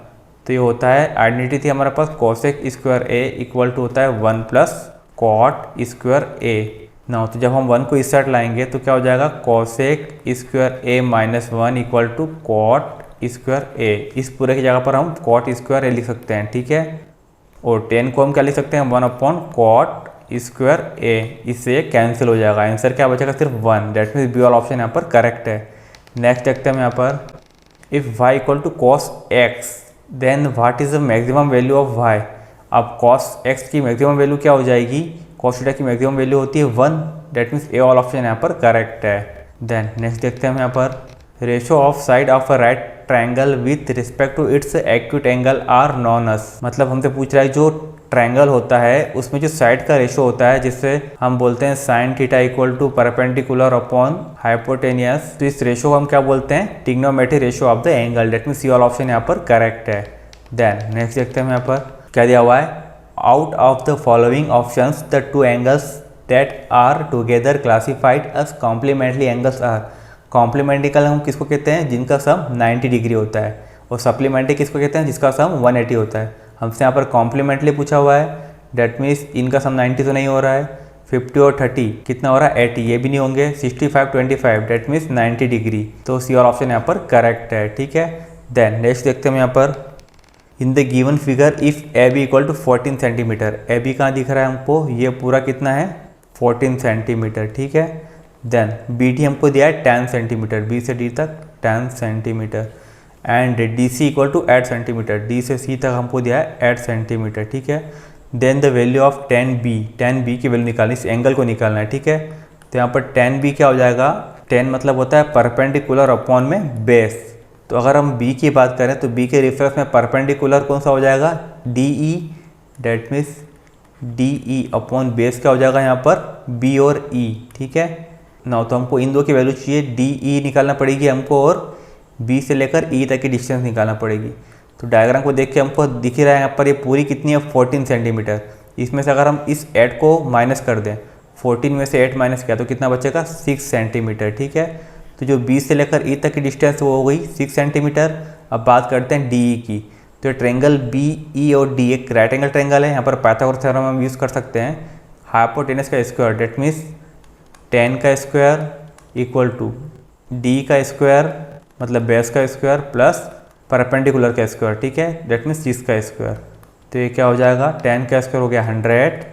तो ये होता है, आइडेंटिटी थी हमारे पास cosec square A equal to होता है one plus cot square A ना। तो जब हम वन को इस साइड लाएंगे तो क्या हो जाएगा, cosec square A minus one equal to cot square A. इस पूरे की जगह पर हम कॉट स्क्वायर ए लिख सकते हैं, ठीक है। और 10 को हम क्या लिख सकते हैं, वन अपॉन कॉट स्क्वायर ए। इससे कैंसिल हो जाएगा, आंसर क्या बचेगा, सिर्फ वन। डेट मीन्स बी वाला ऑप्शन यहाँ पर करेक्ट है। नेक्स्ट देखते हैं हम यहाँ पर, if y equal to cos X then what is the maximum value of y। अब कॉस एक्स की मैक्सिमम वैल्यू क्या हो जाएगी, कॉस थीटा की मैक्सिमम वैल्यू होती है वन। डेट मीन्स ए वाला ऑप्शन यहाँ पर करेक्ट है। देन नेक्स्ट देखते हैं हम यहाँ पर, ratio of side of a right triangle with respect to its acute angle are known as. मतलब हमसे पूछ रहा है जो ट्रायंगल होता है उसमें जो साइड का रेशो होता है, जिससे हम बोलते हैं sine theta equal to perpendicular upon hypotenuse. तो इस रेशो को हम क्या बोलते हैं, trigonometric ratio of the angle. That means C वाला ऑप्शन यहाँ पर करेक्ट है। देन नेक्स्ट देखते हैं यहाँ पर क्या दिया हुआ है, out of the following options the two angles that are together classified as complementary angles are. Complementary angle हम किसको कहते हैं, जिनका सम 90 डिग्री होता है। और सप्लीमेंट्री किसको कहते हैं, जिसका सम 180 होता है। हमसे यहाँ पर कॉम्प्लीमेंट्री पूछा हुआ है, डेट मीन्स इनका सम 90 तो नहीं हो रहा है। 50 और 30 कितना हो रहा है, 80, ये भी नहीं होंगे। 65 25 डेट मीन्स 90 डिग्री। तो सी और ऑप्शन यहाँ पर करेक्ट है, ठीक है। देन नेक्स्ट देखते हैं हम यहाँ पर, in the given figure if A B equal to 14 centimetre. A B कहाँ दिख रहा है हमको, ये पूरा कितना है 14 सेंटीमीटर, ठीक है। देन बी डी हमको दिया है 10 सेंटीमीटर, बी से डी तक 10 centimetre. And D C equal to 8 centimetre, D से सी तक हमको दिया है 8 सेंटीमीटर, ठीक है। Then the value of 10 B की वैल्यू निकालनी, इस एंगल को निकालना है, ठीक है। तो यहाँ पर 10 बी क्या हो जाएगा, 10 मतलब होता है परपेंडिकुलर अपॉन में बेस। तो अगर हम बी की बात करें तो बी के रेफरेंस में परपेंडिकुलर कौन सा हो जाएगा, D E. That means D E upon base क्या हो जाएगा यहाँ पर, बी और ई, ठीक है ना। तो हमको इन दो की वैल्यू चाहिए, डी ई निकालना पड़ेगी हमको और बी से लेकर ई तक की डिस्टेंस निकालना पड़ेगी। तो डायग्राम को देख के हमको दिख रहा है यहाँ पर ये पूरी कितनी है 14 सेंटीमीटर। इसमें से अगर हम इस 8 को माइनस कर दें, 14 में से 8 माइनस किया तो कितना बचेगा 6 सेंटीमीटर, ठीक है। तो जो बी से लेकर ई तक की डिस्टेंस वो हो गई 6 सेंटीमीटर। अब बात करते हैं डी ई की। तो ट्रेंगल बी ई और डी एक राइट एंगल ट्रेंगल है। यहाँ पर पाइथागोरस थ्योरम हम यूज़ कर सकते हैं, हाइपोटेनस का स्क्वायर डेट मीन्स 10 का स्क्वायर इक्वल टू डी का स्क्वायर मतलब बेस का स्क्वायर प्लस परपेंडिकुलर का स्क्वायर, ठीक है। डेट मीन्स 6 का स्क्वायर। तो ये क्या हो जाएगा, 10 का स्क्वायर हो गया 100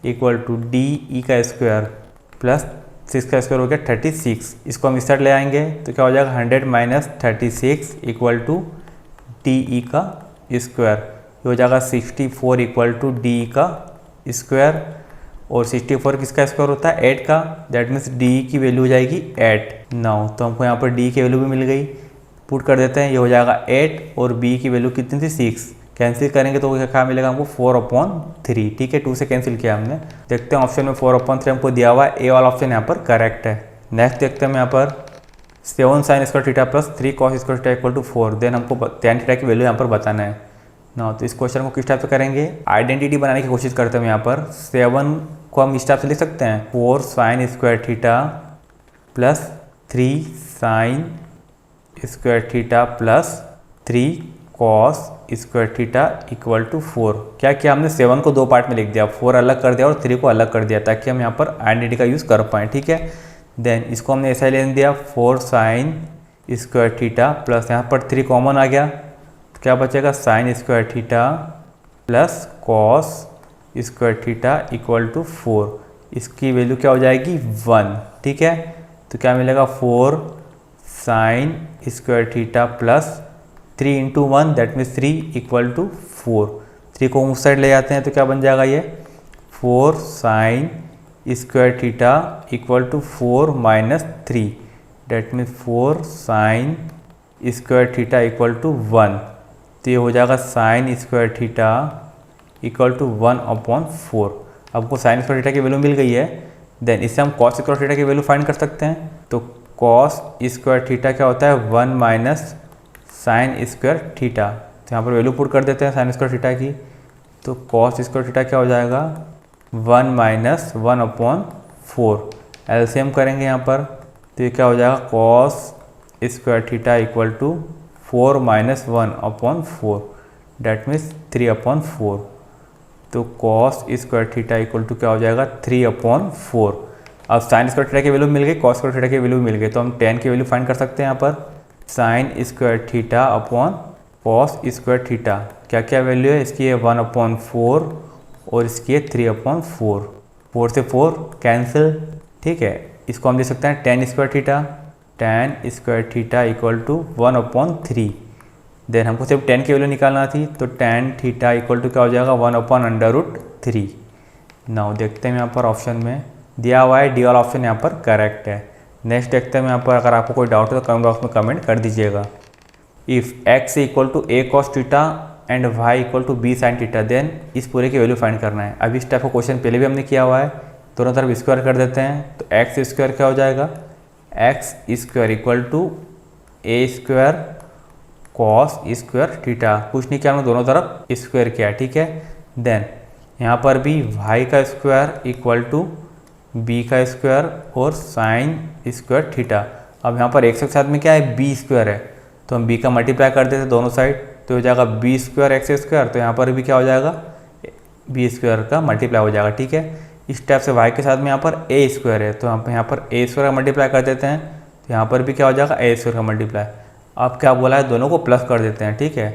इक्वल टू डी ई का स्क्वायर प्लस 6 का स्क्वायर हो गया 36। इसको हम इस साइड ले आएंगे तो क्या हो जाएगा 100 minus 36 equal to D E का स्क्वायर। ये हो जाएगा 64 इक्वल टू डी ई का स्क्वायर। और 64 किसका स्क्वायर होता है 8 का। दैट मीन्स डी की वैल्यू हो जाएगी 8 9। तो हमको यहाँ पर डी की वैल्यू भी मिल गई, पुट कर देते हैं। ये हो जाएगा 8 और बी की वैल्यू कितनी थी 6। कैंसिल करेंगे तो क्या मिलेगा हमको 4/3, ठीक है। 2 से कैंसिल किया हमने। देखते हैं ऑप्शन में 4/3 हमको दिया हुआ है, ए वाला ऑप्शन यहाँ पर करेक्ट है। नेक्स्ट देखते हैं यहाँ पर 7 sin square theta plus 3 cos square theta equal to 4। देन हमको tan थीटा की वैल्यू यहाँ पर बताना है ना। तो इस क्वेश्चन को किस टाइप से करेंगे, आइडेंटिटी बनाने की कोशिश करते हैं। यहाँ पर 7 को हम इस टाइप से लिख सकते हैं 4 sin square theta plus 3 sin square theta plus 3 cos square theta equal to 4। क्या किया हमने 7 को 2 पार्ट में लिख दिया, 4 अलग कर दिया और 3 को अलग कर दिया ताकि हम यहाँ पर आइडेंटिटी का यूज़ कर पाएँ, ठीक है। देन इसको हमने ऐसा ही लेने दिया 4 sin स्क्वायर थीटा प्लस यहाँ पर 3 कॉमन आ गया तो क्या बचेगा sin square theta plus cos square theta equal to 4। इसकी वैल्यू क्या हो जाएगी 1, ठीक है। तो क्या मिलेगा 4 sin square theta plus 3 into 1 that means 3 equal to 4। 3 को उस साइड ले जाते हैं तो क्या बन जाएगा ये 4 sin square theta equal to 4 minus 3 that means 4 sin square theta equal to 1। तो ये हो जाएगा sin square theta equal to 1/4। आपको sin स्क्वायर थीटा की वैल्यू मिल गई है। देन इससे हम cos स्क्वायर थीटा की वैल्यू फाइंड कर सकते हैं। तो cos स्क्वायर थीटा क्या होता है 1 माइनस sin स्क्वायर थीटा। तो यहाँ पर वैल्यू पुट कर देते हैं sin स्क्वायर थीटा की। तो कॉस स्क्वायर थीटा क्या हो जाएगा 1 माइनस 1/4। एलसीएम करेंगे यहाँ पर तो ये क्या हो जाएगा cos square theta equal to 4 minus 1/4 that means 3/4। तो cos square theta equal to क्या हो जाएगा 3/4। अब साइन स्क्वायर थीटा की वैल्यू मिल गई, कॉस स्क्वायर थीटा की वैल्यू मिल गई, तो हम tan की वैल्यू फाइंड कर सकते हैं यहाँ पर। Sine square theta upon cos square theta क्या क्या वैल्यू है इसकी है 1/4 और इसकी है 3/4। 4 से 4 कैंसिल, ठीक है। इसको हम दे सकते हैं tan square theta. tan square theta equal to 1/3। Then हमको सिर्फ tan की वैल्यू निकालना थी, तो tan थीटा इक्वल टू क्या हो जाएगा 1/√3। नाउ देखते हैं यहाँ पर ऑप्शन में दिया हुआ है डी वाला ऑप्शन यहाँ पर करेक्ट है। नेक्स्ट देखते हैं यहाँ पर, अगर आपको कोई डाउट हो तो कमेंट बॉक्स में कमेंट कर दीजिएगा। If x equal to a cos theta and y equal to b sin theta, then इस पूरे की वैल्यू फाइंड करना है। अभी इस टाइप का क्वेश्चन पहले भी हमने किया हुआ है, दोनों तरफ स्क्वायर कर देते हैं। तो एक्स स्क्वायर क्या हो जाएगा X square equal to A square cos square theta, कुछ नहीं किया हमने, दोनों तरफ स्क्वायर किया, ठीक है। देन यहाँ पर भी y का स्क्वायर इक्वल टू b का स्क्वायर और साइन स्क्वायर थीटा। अब यहाँ पर एक के साथ में क्या है b स्क्वायर है, तो हम b का मल्टीप्लाई कर देते दोनों साइड, तो हो जाएगा b स्क्वायर एक्स स्क्वायर। तो यहाँ पर भी क्या हो जाएगा b स्क्वायर का मल्टीप्लाई हो जाएगा, ठीक है। इस टाइप से y के साथ में यहाँ पर a स्क्वायर है, तो हम यहाँ पर a स्क्वायर का मल्टीप्लाई कर देते हैं, तो यहाँ पर भी क्या हो जाएगा a स्क्वायर का मल्टीप्लाई। अब क्या बोला है दोनों को प्लस कर देते हैं, ठीक है।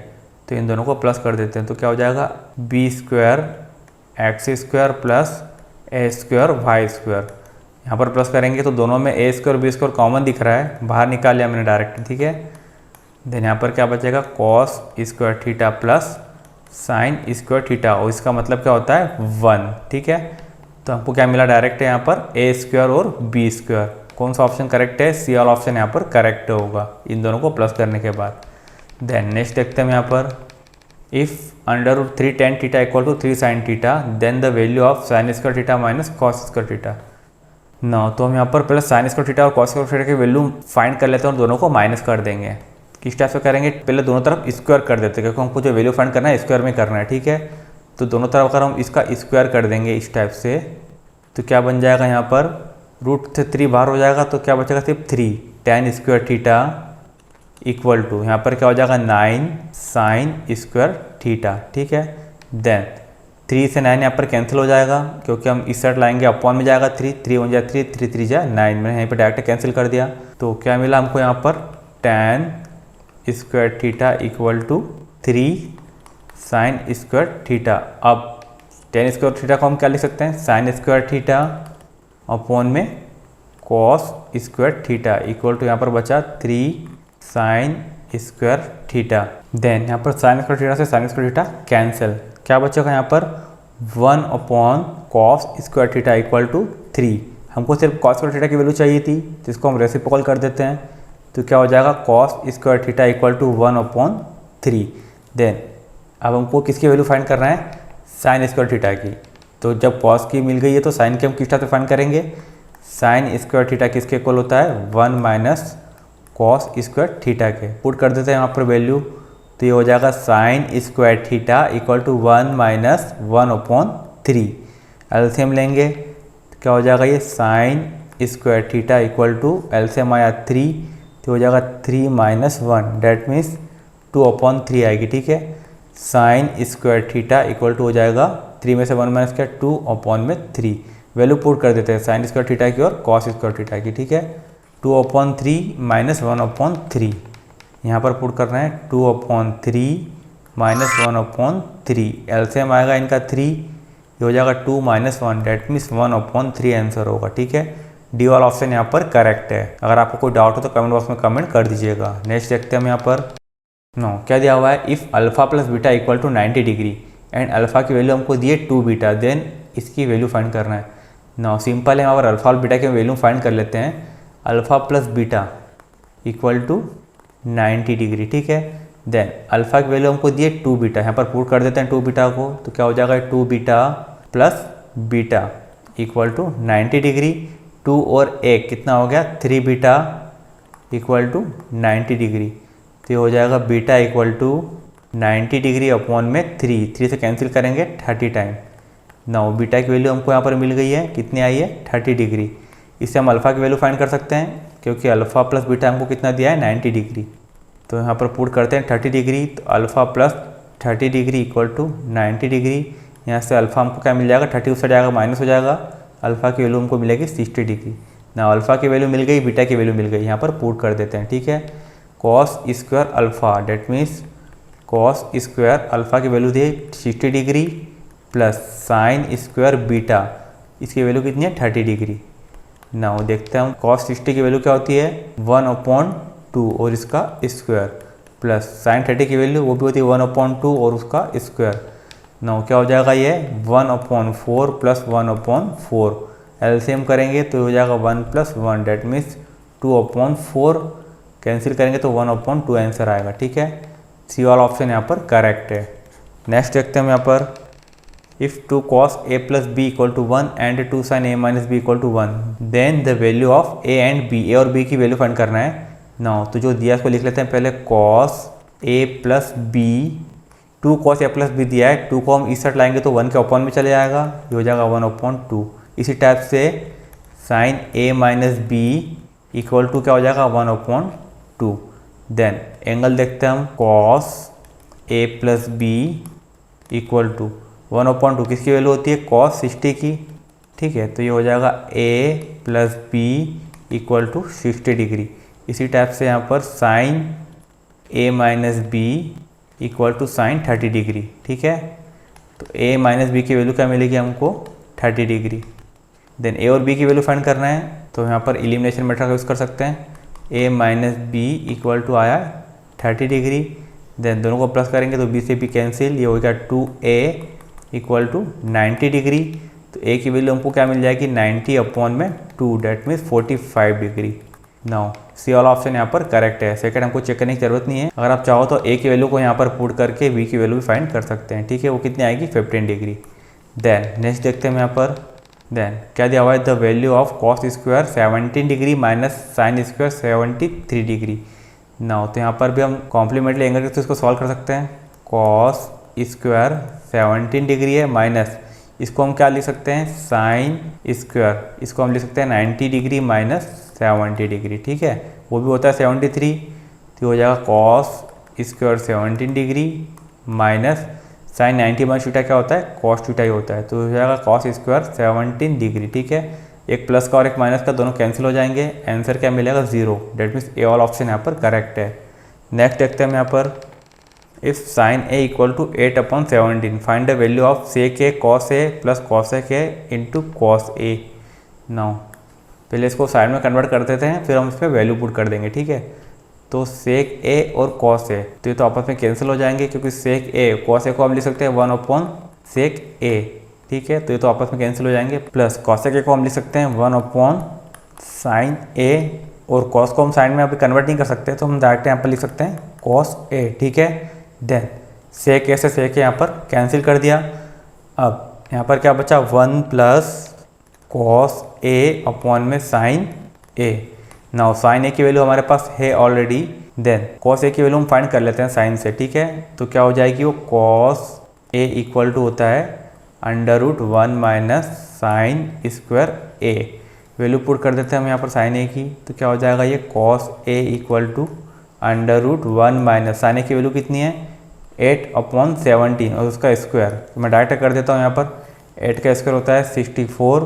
तो इन दोनों को प्लस कर देते हैं, तो क्या हो जाएगा b square x square plus A square y square. यहाँ पर प्लस करेंगे तो दोनों में A square B square common दिख रहा है, बाहर निकाल लिया मैंने डायरेक्ट, ठीक है। देन यहाँ पर क्या बचेगा cos square theta plus sign square theta, और इसका मतलब क्या होता है 1, ठीक है। तो हमको क्या मिला डायरेक्ट है यहाँ पर ए स्क्वायर और बी स्क्वायर। कौन सा ऑप्शन करेक्ट है, सी वाला ऑप्शन यहाँ पर करेक्ट होगा इन दोनों को प्लस करने के बाद। देन नेक्स्ट देखते हैं यहाँ पर, if √3 tan theta equal to 3 sin theta, then the value of sine square theta minus cos square theta. ना तो हम यहाँ पर पहले साइन स्क्वायर थीटा और कॉस स्क्वायर थीटा की वैल्यू फाइंड कर लेते हैं और दोनों को माइनस कर देंगे। किस टाइप से करेंगे, पहले दोनों तरफ स्क्वायर कर देते हैं, क्योंकि हमको जो वैल्यू फाइंड करना है स्क्वायर में करना है, ठीक है। तो दोनों तरफ अगर हम इसका स्क्वायर कर देंगे इस टाइप से, तो क्या बन जाएगा यहाँ पर √3 बाहर हो जाएगा, तो क्या बचेगा सिर्फ 3 tan square theta equal to यहाँ पर क्या हो जाएगा 9 साइन स्क्वायर थीटा, ठीक है। देन 3 से 9 यहाँ पर कैंसिल हो जाएगा, क्योंकि हम इस साइड लाएंगे अपॉन में जाएगा 3 3 1 जा 3 3 3 जा 9, मैंने यहाँ पर डायरेक्ट कैंसिल कर दिया। तो क्या मिला हमको यहाँ पर tan square theta equal to 3 sine square theta. अब tan स्क्वायर थीटा को हम क्या लिख सकते हैं साइन स्क्वायर थीटा अपॉन में cos square theta equal to यहाँ पर बचा 3 साइन स्क्वायर थीटा। देन यहाँ पर साइन स्क्वायर थीटा से साइन स्क्वायर थीटा कैंसिल, क्या बचेगा यहाँ पर 1 cos square theta equal to 3। हमको सिर्फ कॉस स्क्वायर थीटा की वैल्यू चाहिए थी, जिसको हम रेसिप्रोकल कर देते हैं, तो क्या हो जाएगा cos square theta equal to 1/3। Then अब हमको किसकी वैल्यू फाइंड करना है साइन स्क्वायर थीटा की। तो जब कॉस की मिल गई है तो साइन की हम किस टाइप से फाइंड करेंगे, साइन स्क्वायर थीटा किसके इक्वल होता है 1 माइनस कॉस स्क्वायर थीटा के। पुट कर देते हैं यहाँ पर वैल्यू, तो ये हो जाएगा sine square theta equal to 1 minus 1/3। LCM लेंगे तो क्या हो जाएगा ये sine square theta equal to LCM आया 3, तो हो जाएगा 3 माइनस 1 डैट मीन्स 2/3 आएगी, ठीक है। Sine square theta equal to हो जाएगा 3 में से 1 माइनस क्या 2/3। वैल्यू पुट कर देते हैं साइन स्क्वायर थीटा की और कॉस स्क्वायर थीटा की, ठीक है। 2/3 माइनस 1/3 यहाँ पर पुट करना है 2/3 माइनस 1/3। एलसीएम आएगा इनका 3, ये हो जाएगा 2 माइनस 1 डैट मीन्स 1/3 आंसर होगा, ठीक है। डी वाला ऑप्शन यहाँ पर करेक्ट है। अगर आपको कोई डाउट हो तो कमेंट बॉक्स में कमेंट कर दीजिएगा। नेक्स्ट देखते हैं हम यहाँ पर, नो क्या दिया हुआ है, if alpha plus beta equal to 90 degree and alpha की वैल्यू हमको दिए 2 बीटा, देन इसकी वैल्यू फाइंड करना है। नो सिंपल है, यहाँ पर अल्फा और बीटा की वैल्यू फाइंड कर लेते हैं। Alpha plus beta equal to 90 degree, ठीक है। देन अल्फा की वैल्यू हमको दिए 2 बीटा, यहाँ पर पुट कर देते हैं 2 बीटा को, तो क्या हो जाएगा 2 beta plus beta equal to 90 degree. 2 और 1 कितना हो गया 3 बीटा इक्वल टू 90 डिग्री, तो ये हो जाएगा beta equal to 90 degree upon में 3 से कैंसिल करेंगे 30 टाइम। नाउ बीटा की वैल्यू हमको यहाँ पर मिल गई है, कितनी आई है 30 डिग्री। इससे हम अल्फ़ा की वैल्यू फाइंड कर सकते हैं क्योंकि अल्फ़ा प्लस बीटा हमको कितना दिया है 90 डिग्री। तो यहाँ पर पुट करते हैं 30 डिग्री, तो alpha plus 30 degree equal to 90 degree. यहाँ से अल्फ़ा हमको क्या मिल जाएगा, 30 उससे जाएगा माइनस हो जाएगा, अल्फ़ा की वैल्यू हमको मिलेगी 60 डिग्री। ना अल्फ़ा की वैल्यू मिल गई, बीटा की वैल्यू मिल गई, यहाँ पर पुट कर देते हैं। ठीक है, cos square alpha date means cos square alpha की वैल्यू दी 60 degree plus sine square beta, इसकी वैल्यू कितनी है 30 डिग्री। नाउ देखते हैं हम कॉस 60 की वैल्यू क्या होती है 1/2 और इसका स्क्वायर, प्लस साइन 30 की वैल्यू वो भी होती है 1/2 और उसका स्क्वायर। नाउ क्या हो जाएगा ये 1/4 प्लस 1/4, एलसीएम करेंगे तो हो जाएगा 1 + 1 डेट मीन्स 2/4, कैंसिल करेंगे तो 1/2 आंसर आएगा। ठीक है, सी वाला ऑप्शन यहाँ पर करेक्ट है। नेक्स्ट देखते हैं हम यहाँ पर, if 2 cos a + b = 1 and 2 sin a - b = 1 then the value of a and b, A और b की वैल्यू फाइंड करना है। नाउ तो जो दिया इसको लिख लेते हैं पहले, cos a + b, 2 cos a + b दिया है, 2 को हम इस साइड लाएंगे तो 1 के अपॉन में चले जाएगा, ये हो जाएगा 1/2। इसी टाइप से sin a - b equal to क्या हो जाएगा 1/2। देन एंगल देखते हैं हम, cos a + b equal to 1/2 किसकी वैल्यू होती है cos 60 की। ठीक है, तो ये हो जाएगा a + b equal to 60 degree. इसी टाइप से यहाँ पर sin a - b equal to sin 30 degree. ठीक है, तो a - b की वैल्यू क्या मिलेगी हमको 30 डिग्री। देन a और b की वैल्यू फाइंड करना है, तो यहाँ पर एलिमिनेशन मेथड का यूज़ कर सकते हैं। a - b इक्वल टू आया 30 डिग्री, देन दोनों को प्लस करेंगे तो b से b कैंसिल, ये हो गया 2a इक्वल टू 90 डिग्री। तो a की वैल्यू हमको क्या मिल जाएगी 90/2 that means 45 degree. Now see वाला ऑप्शन यहाँ पर करेक्ट है। सेकंड हमको चेक करने की जरूरत नहीं है, अगर आप चाहो तो a की वैल्यू को यहाँ पर पुट करके b की वैल्यू भी फाइंड कर सकते हैं। ठीक है, वो कितनी आएगी 15 डिग्री। देन नेक्स्ट देखते हैं हम यहाँ पर, देन क्या दिया हुआ है, the value of cos square 17 degree minus sine square 73 degree. Now तो यहाँ पर भी हम कॉम्प्लीमेंट्री एंगल से इसको सॉल्व कर सकते हैं। cos स्क्वायर 17 डिग्री है माइनस, इसको हम क्या लिख सकते हैं साइन स्क्वायर, इसको हम लिख सकते हैं 90 डिग्री माइनस 70 डिग्री। ठीक है, वो भी होता है 73, तो हो जाएगा cos square 17 degree minus sine 90 minus theta क्या होता है cos थीटा ही होता है, तो हो जाएगा cos स्क्वायर 17 डिग्री। ठीक है, एक प्लस का और एक माइनस का दोनों कैंसिल हो जाएंगे, आंसर क्या मिलेगा 0, डेट मीन्स ए वाला ऑप्शन यहाँ पर करेक्ट है। नेक्स्ट देखते हैं हम यहाँ पर, if sin a equal to 8/17 find the value of sec a cos a plus cosec a into cos a। Now पहले इसको साइड में कन्वर्ट कर देते हैं, फिर हम इस पर वैल्यू पुट कर देंगे। ठीक है, तो sec a और cos a तो ये तो आपस में कैंसिल हो जाएंगे, क्योंकि sec a cos a को हम लिख सकते हैं 1/sec a। ठीक है, तो ये तो आपस में कैंसिल हो जाएंगे, प्लस cosec a को हम लिख सकते हैं 1/sin a, और cos को हम साइन में अभी कन्वर्ट नहीं कर सकते, तो हम डायरेक्ट यहाँ पर लिख सकते हैं cos a। ठीक है, देन sec a से sec a यहाँ पर कैंसिल कर दिया। अब यहाँ पर क्या बचा 1 प्लस cos a में sin a। Now sin a की वैल्यू हमारे पास है ऑलरेडी, देन cos a की वैल्यू हम फाइंड कर लेते हैं sin से। ठीक है, तो क्या हो जाएगी वो cos a इक्वल टू होता है √1 minus sine square a। Value put कर देते हैं हम यहाँ पर sin a की, तो क्या हो जाएगा ये cos a equal to √1 minus sine a की वैल्यू कितनी है 8/17 और उसका स्क्वायर, तो मैं डायरेक्ट कर देता हूँ यहाँ पर। 8 का स्क्वायर होता है 64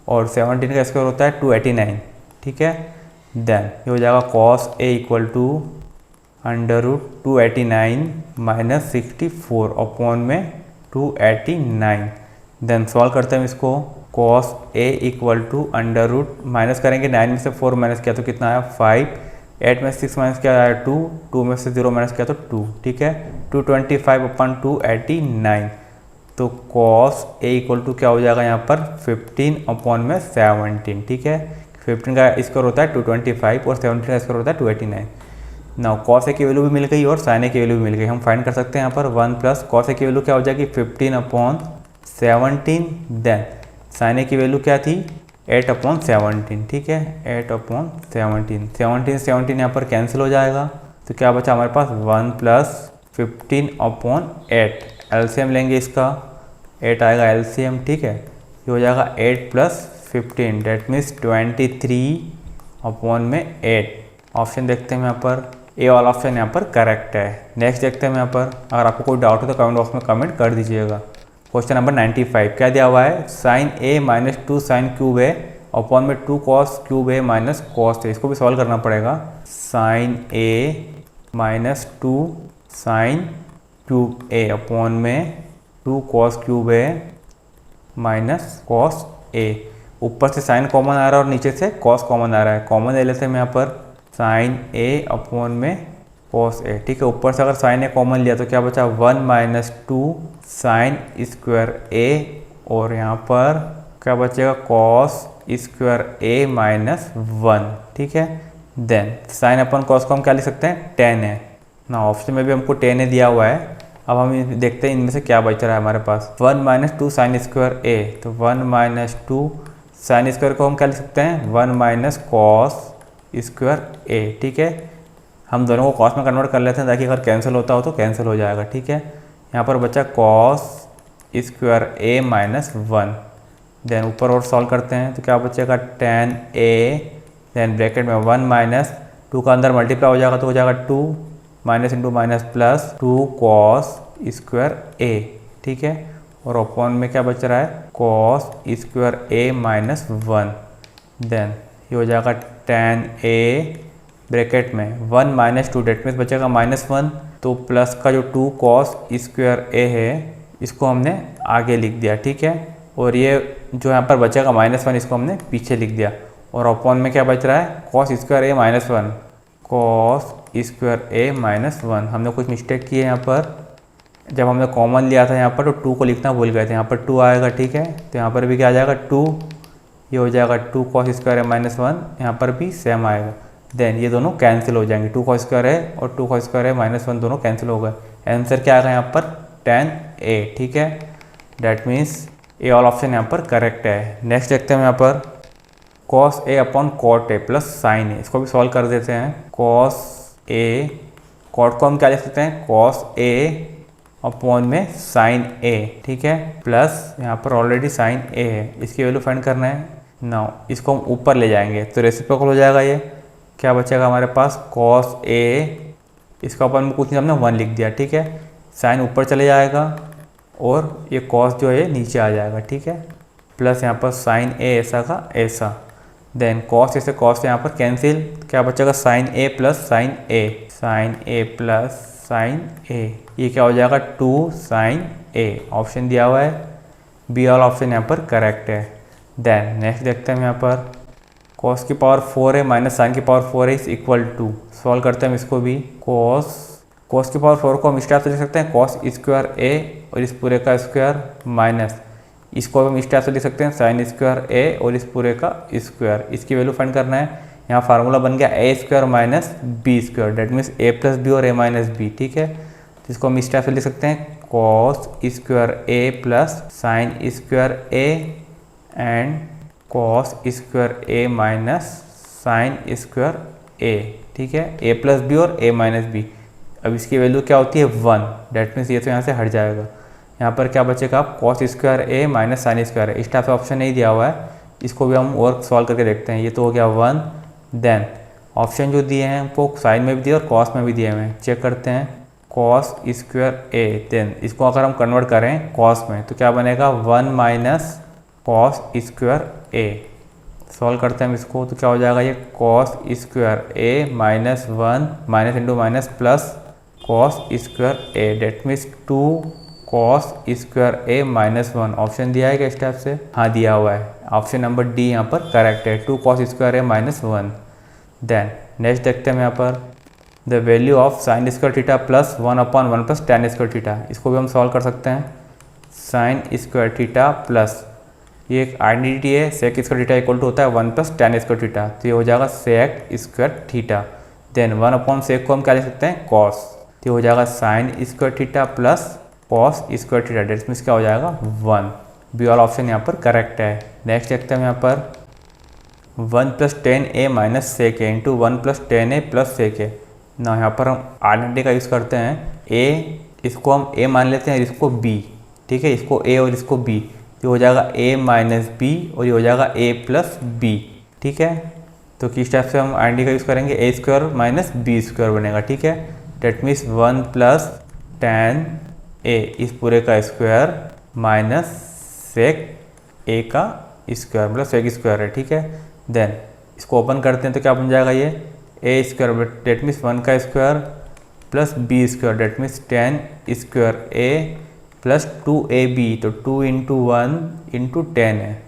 और 17 का स्क्वायर होता है 289। ठीक है, देन ये हो जाएगा cos a equal to √289 minus 64 में 289। देन सॉल्व करते हैं इसको, cos a equal to minus करेंगे 9 में से 4 माइनस किया तो कितना आया 5, 8 में 6 माइनस किया आया 2, 2 में से 0 माइनस किया तो 2। ठीक है, 225/289, तो cos a इक्वल टू क्या हो जाएगा यहाँ पर 15/17। ठीक है, 15 का स्क्वायर होता है 225 और 17 का स्क्वायर होता है 289। नाउ cos a की वैल्यू भी मिल गई और sin a की वैल्यू भी मिल गई, हम फाइंड कर सकते हैं यहाँ पर 1 प्लस cos a की वैल्यू क्या हो जाएगी 15/17, देन sin a की वैल्यू क्या थी 8/17। ठीक है, 8/17, 17 यहाँ पर कैंसिल हो जाएगा, तो क्या बचा हमारे पास 1 प्लस 15/8, एलसीएम लेंगे इसका, 8 आएगा एलसीएम, ठीक है। ये हो जाएगा 8 + 15, डेट मीन्स 23/8। ऑप्शन देखते हैं यहाँ पर, ए वाला ऑप्शन यहाँ पर करेक्ट है। नेक्स्ट देखते हैं यहाँ पर, अगर आपको कोई डाउट हो तो कमेंट बॉक्स में कमेंट कर दीजिएगा। क्वेश्चन नंबर 95 क्या दिया हुआ है, sin a - 2 sin cube a upon में 2 cos cube a minus cos a। इसको भी सॉल्व करना पड़ेगा। sin a - 2 sin cube a upon में 2 cos cube a minus cos a। ऊपर से sin कॉमन आ रहा है और नीचे से cos कॉमन आ रहा है, कॉमन ले लेते हैं हम यहाँ पर sin a अपॉन में cos a, ठीक है। ऊपर से अगर sin a कॉमन लिया तो क्या बचा, 1 - 2 sin स्क्वायर a, और यहाँ पर क्या बचेगा cos स्क्वायर a माइनस 1, ठीक है। देन sin अपन cos को हम क्या लिख सकते हैं, tan है ना। ऑप्शन में भी हमको tan a दिया हुआ है। अब हम देखते हैं इनमें से क्या बच रहा है हमारे पास। 1 - 2 sin स्क्वायर a, तो 1 - 2 sin स्क्वायर को हम क्या लिख सकते हैं, 1 - cos स्क्वायर a, ठीक है। हम दोनों को cos में कन्वर्ट कर लेते हैं ताकि अगर कैंसिल होता हो तो कैंसिल हो जाएगा, ठीक है। यहाँ पर बचा cos square a minus 1। Then ऊपर और सॉल्व करते हैं तो क्या बचेगा, tan a, देन ब्रैकेट में 1 - 2 का अंदर मल्टीप्लाई हो जाएगा तो हो जाएगा 2 minus into minus plus 2 cos square a, ठीक है। और अपॉन में क्या बच रहा है, cos square a minus 1। Then ये हो जाएगा tan a ब्रैकेट में 1 - 2, डेट मीन्स बचेगा -1, तो प्लस का जो 2 cos स्क्वायर a है इसको हमने आगे लिख दिया, ठीक है। और ये जो यहाँ पर बचेगा -1 इसको हमने पीछे लिख दिया। और अपॉन में क्या बच रहा है, cos square a minus 1, cos square a minus 1। हमने कुछ मिस्टेक की है यहाँ पर, जब हमने कॉमन लिया था यहाँ पर तो 2 को लिखना भूल गए थे। यहाँ पर 2 आएगा, ठीक है। तो यहाँ पर भी क्या आ जाएगा 2, ये हो जाएगा 2 cos स्क्वायर a माइनस 1, यहाँ पर भी सेम आएगा। देन ये दोनों कैंसिल हो जाएंगे, 2 cos स्क्वायर a और 2 cos स्क्वायर a माइनस 1 दोनों कैंसिल हो गए। आंसर क्या आएगा यहाँ पर, tan a, ठीक है। That means A all option यहाँ पर करेक्ट है। नेक्स्ट देखते हैं यहाँ पर cos a upon cot a plus sin a, इसको भी सॉल्व कर देते हैं। cos a, cot को हम क्या लिख सकते हैं, cos a अपॉन में sin a, ठीक है, प्लस यहाँ पर ऑलरेडी sin a है, इसकी वैल्यू फाइंड करना है। नाउ इसको हम ऊपर ले जाएंगे तो रेसिप्रोकल हो जाएगा। ये क्या बचेगा हमारे पास, cos a, इसका अपन में कुछ नहीं, हमने 1 लिख दिया, ठीक है। साइन ऊपर चले जाएगा और ये cos जो है नीचे आ जाएगा, ठीक है। प्लस यहाँ पर sin a ऐसा का ऐसा, देन cos से cos यहाँ पर कैंसिल, क्या बचेगा sin a plus sin a plus sin a, ये क्या हो जाएगा 2 sin a। ऑप्शन दिया हुआ है, बी वाला ऑप्शन यहाँ पर करेक्ट है। देन नेक्स्ट देखते हैं यहाँ पर cos की पावर 4 है माइनस sin की पावर 4 है इज इक्वल टू, सॉल्व करते हैं हम इसको भी। cos की पावर 4 को हम इस टाइप से लिख सकते हैं cos स्क्वायर a और इस पूरे का स्क्वायर माइनस, इसको हम इस टाइप से लिख सकते हैं sin स्क्वायर a और इस पूरे का स्क्वायर। इसकी वैल्यू फाइंड करना है। यहाँ फार्मूला बन गया a square minus b square, that means a plus B और a माइनस बी, ठीक है। जिसको हम इस टाइप से लिख सकते हैं cos square a plus sin square a and cos square a minus sin square a, ठीक है, a प्लस बी और a माइनस बी। अब इसकी वैल्यू क्या होती है 1, डेट मीन्स ये तो यहाँ से हट जाएगा। यहाँ पर क्या बचेगा, cos square a minus sin square a। इस टाइप से ऑप्शन नहीं दिया हुआ है, इसको भी हम और सॉल्व करके देखते हैं। ये तो हो गया 1। देन ऑप्शन जो दिए हैं वो साइन में भी दिए और cos में भी दिए हुए हैं, चेक करते हैं। cos स्क्वायर a, देन इसको अगर हम कन्वर्ट करें cos में तो क्या बनेगा 1 minus cos square a। Solve करते हैं हम इसको तो क्या हो जाएगा, ये cos square a minus 1 minus into minus plus cos square a, that means 2 cos square a minus 1। Option दिया है क्या इस टाइप से, हाँ दिया हुआ है। ऑप्शन नंबर डी यहाँ पर करेक्ट है, 2 cos square a minus 1। Then next देखते हैं यहाँ पर the value of sine square theta plus 1/1 plus tan square theta. इसको भी हम सॉल्व कर सकते हैं। साइन स्क्वायर थीटा प्लस, ये एक आइडेंटिटी है, sec square theta equal to होता है 1 प्लस tan स्क्वायर थीटा, तो ये हो जाएगा सेक स्क्वायर थीटा। देन 1/सेक को हम क्या लिख सकते हैं cos, तो ये हो जाएगा sine square theta plus cos square theta, that means क्या हो जाएगा 1। बी वाला ऑप्शन यहाँ पर करेक्ट है। नेक्स्ट देखते हैं यहाँ पर 1 plus 10a minus sec a into 1 plus 10a plus sec a। ना यहाँ पर हम आइडेंटिटी का यूज़ करते हैं, ए, इसको हम ए मान लेते हैं और इसको बी, ठीक है, इसको ए और इसको बी, ये हो जाएगा ए माइनस बी और ये हो जाएगा ए प्लस बी, ठीक है। तो किस टाइप से हम आईडेंटिटी का यूज़ करेंगे, ए स्क्वायर माइनस बी स्क्वायर बनेगा, ठीक है। डेट मीन्स 1 प्लस tan ए इस पूरे का स्क्वायर माइनस सेक ए का स्क्वायर, मतलब सेक स्क्वायर है, ठीक है। देन इसको ओपन करते हैं तो क्या बन जाएगा, ये ए स्क्वायर डेट मीन्स 1 का square plus B square that means tan square A plus 2ab, तो 2 इंटू 1 इंटू 10 है,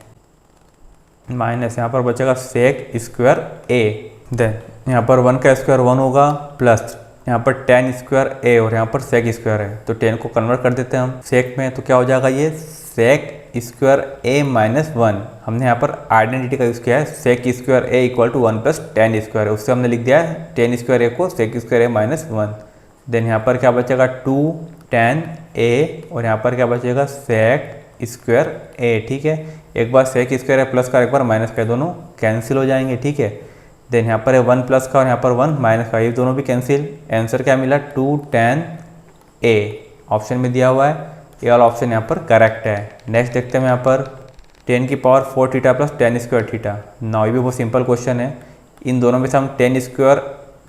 माइनस यहाँ पर बचेगा सेक स्क्वायर ए। देन यहाँ पर 1 का स्क्वायर 1 होगा प्लस यहाँ पर tan स्क्वायर ए और यहाँ पर सेक स्क्वायर है, तो 10 को कन्वर्ट कर देते हैं हम सेक में, तो क्या हो जाएगा, ये सेक स्क्वायर ए माइनस 1। हमने यहाँ पर आइडेंटिटी का यूज़ किया है, sec square A equal to 1 plus tan square है, उससे हमने लिख दिया है tan स्क्वायर ए को सेक स्क्वायर ए माइनस 1। देन यहाँ पर क्या बचेगा 2 tan ए और यहाँ पर क्या बचेगा सेक स्क्वायर ए, ठीक है। एक बार सेक स्क्वायर है प्लस का, एक बार माइनस का, दोनों कैंसिल हो जाएंगे, ठीक है। देन यहाँ पर है 1 प्लस का और यहाँ पर 1 माइनस का, ये दोनों भी कैंसिल। आंसर क्या मिला 2 tan ए, ऑप्शन में दिया हुआ है, ये वाला ऑप्शन यहाँ पर करेक्ट है। नेक्स्ट देखते हैं यहाँ पर 10 की power 4 theta plus tan square theta. Now ये भी बहुत सिंपल क्वेश्चन है, इन दोनों में से हम tan स्क्वायर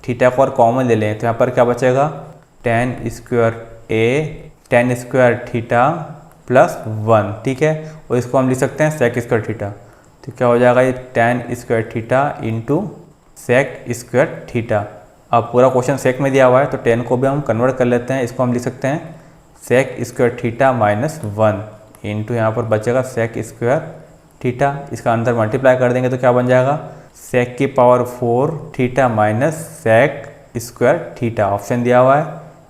थीटा को और कॉमन ले लें तो यहाँ पर क्या बचेगा tan स्क्वायर ए tan स्क्वायर थीटा प्लस 1, ठीक है। और इसको हम लिख सकते हैं सेक स्क्वायर थीटा, तो क्या हो जाएगा ये tan square theta into sec square theta. अब पूरा क्वेश्चन सेक में दिया हुआ है तो 10 को भी हम कन्वर्ट कर लेते हैं, इसको हम लिख सकते हैं sec square theta minus 1 into यहाँ पर बचेगा सेक स्क्वायर थीटा, इसका अंदर मल्टीप्लाई कर देंगे तो क्या बन जाएगा सेक की power 4 theta minus sec square theta. Option दिया हुआ है,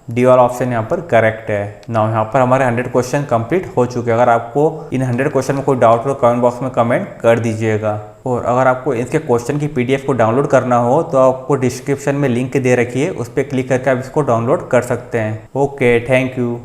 डी वाला ऑप्शन यहाँ पर करेक्ट है। नाउ यहाँ पर हमारे 100 क्वेश्चन कंप्लीट हो चुके हैं। अगर आपको इन 100 क्वेश्चन में कोई डाउट हो तो कमेंट बॉक्स में कमेंट कर दीजिएगा। और अगर आपको इसके क्वेश्चन की पीडीएफ को डाउनलोड करना हो तो आपको डिस्क्रिप्शन में लिंक दे रखी है, उस पर क्लिक करके आप इसको डाउनलोड कर सकते हैं। Okay, thank you.